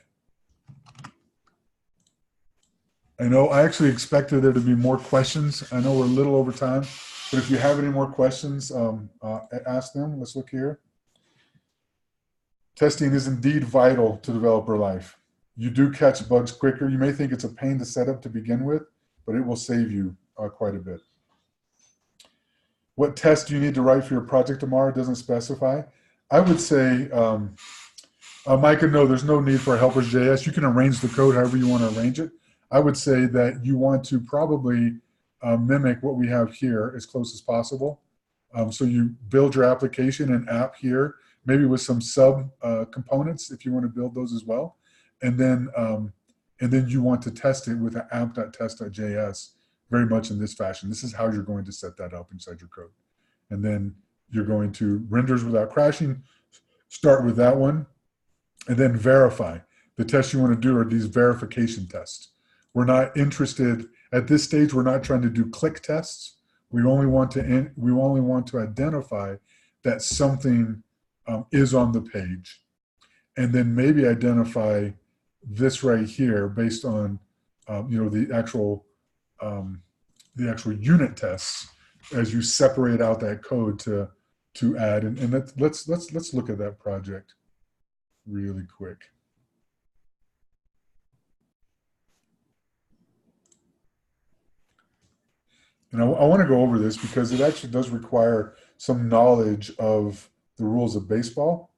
I know I actually expected there to be more questions. I know we're a little over time, but if you have any more questions, ask them. Let's look here. Testing is indeed vital to developer life. You do catch bugs quicker. You may think it's a pain to set up to begin with, but it will save you quite a bit. What test do you need to write for your project tomorrow? It doesn't specify. I would say, Micah, no, there's no need for helpers.js. You can arrange the code however you want to arrange it. I would say that you want to probably mimic what we have here as close as possible. So you build your application and app here, maybe with some sub components if you want to build those as well. And then you want to test it with an app.test.js very much in this fashion. This is how you're going to set that up inside your code. And then you're going to renders without crashing, start with that one, and then verify. The tests you want to do are these verification tests. We're not interested at this stage. We're not trying to do click tests. We only want to identify that something is on the page, and then maybe identify this right here based on the actual unit tests as you separate out that code to add. And let's look at that project really quick. And I want to go over this because it actually does require some knowledge of the rules of baseball.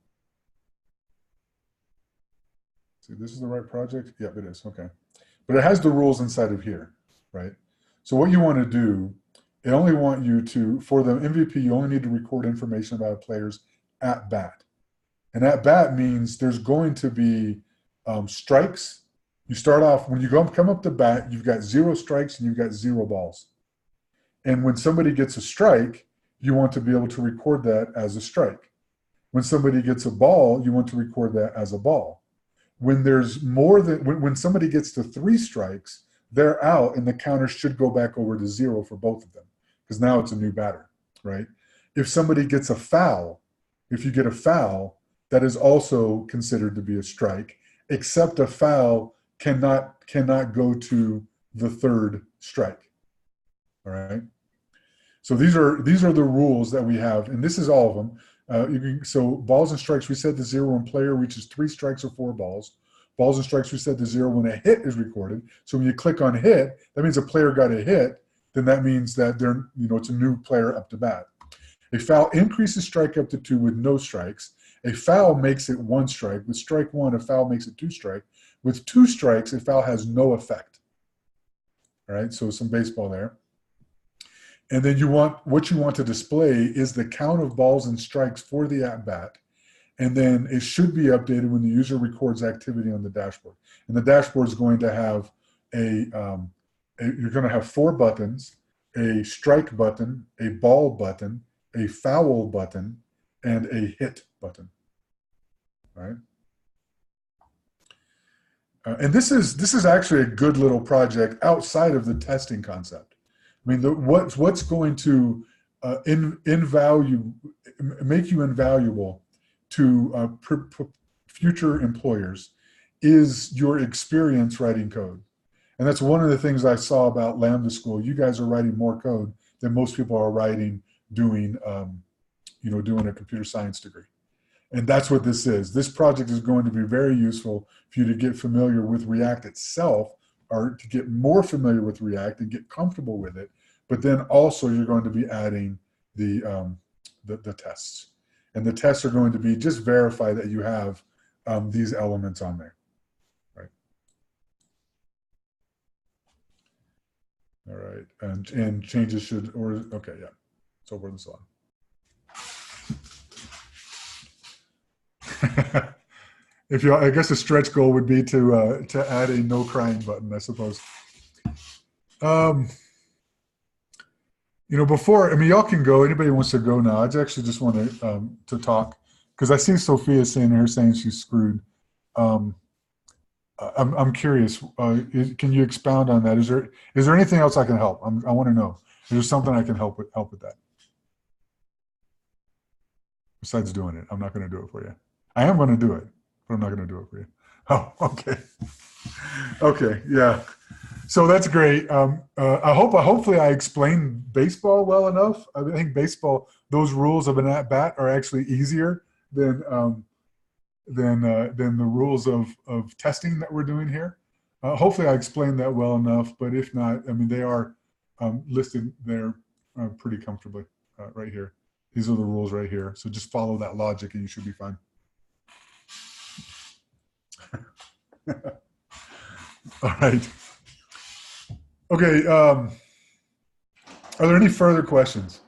See, this is the right project? Yep, it is. Okay. But it has the rules inside of here, right? So what you want to do, it only want you to, for the MVP, you only need to record information about a player's at bat. And at bat means there's going to be strikes. You start off, when you come up to bat, you've got 0 strikes and you've got 0 balls. And when somebody gets a strike, you want to be able to record that as a strike. When somebody gets a ball, you want to record that as a ball. when there's more than, when somebody gets to 3 strikes, they're out and the counter should go back over to 0 for both of them because now it's a new batter, right? If somebody gets a foul, if you get a foul, that is also considered to be a strike, except a foul cannot go to the 3rd strike. All right. So these are the rules that we have, and this is all of them. So balls and strikes, we said the 0 when player reaches 3 strikes or 4 balls. Balls and strikes, we said the 0 when a hit is recorded. So when you click on hit, that means a player got a hit. Then that means that it's a new player up to bat. A foul increases strike up to 2 with no strikes. A foul makes it 1 strike. With strike 1, a foul makes it 2 strike. With 2 strikes, a foul has no effect. All right, so some baseball there. And then what you want to display is the count of balls and strikes for the at-bat. And then it should be updated when the user records activity on the dashboard. And the dashboard is going to have you're going to have 4 buttons, a strike button, a ball button, a foul button, and a hit button. All right. And this is actually a good little project outside of the testing concept. I mean, what's going to make you invaluable to future employers is your experience writing code. And that's one of the things I saw about Lambda School. You guys are writing more code than most people are writing doing a computer science degree. And that's what this is. This project is going to be very useful for you to get familiar with React itself, or to get more familiar with React and get comfortable with it. But then also you're going to be adding the tests. And the tests are going to be just verify that you have these elements on there. Right. All right. And changes should, okay, yeah. So forth and so on. I guess a stretch goal would be to add a no crying button, I suppose. Before, y'all can go. Anybody wants to go now? I actually just want to talk because I see Sophia saying she's screwed. I'm curious. Can you expound on that? Is there anything else I can help? I want to know. Is there something I can help with that? Besides doing it, I'm not going to do it for you. I am going to do it, but I'm not going to do it for you. Oh, okay. Okay, yeah. So that's great. Hopefully I explained baseball well enough. I think baseball, those rules of an at-bat are actually easier than the rules of testing that we're doing here. Hopefully I explained that well enough, but if not, they are listed there pretty comfortably right here. These are the rules right here. So just follow that logic and you should be fine. All right. Okay. Are there any further questions?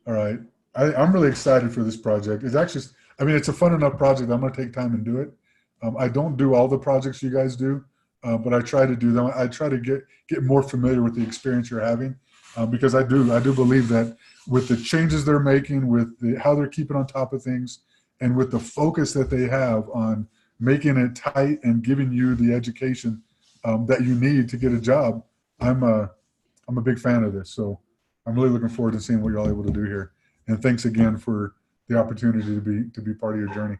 All right. I'm really excited for this project. It's actually, it's a fun enough project. I'm going to take time and do it. I don't do all the projects you guys do, but I try to do them. I try to get more familiar with the experience you're having, because I do believe that with the changes they're making, with how they're keeping on top of things, and with the focus that they have on making it tight and giving you the education that you need to get a job, I'm a big fan of this. So I'm really looking forward to seeing what you're all able to do here. And thanks again for the opportunity to be part of your journey.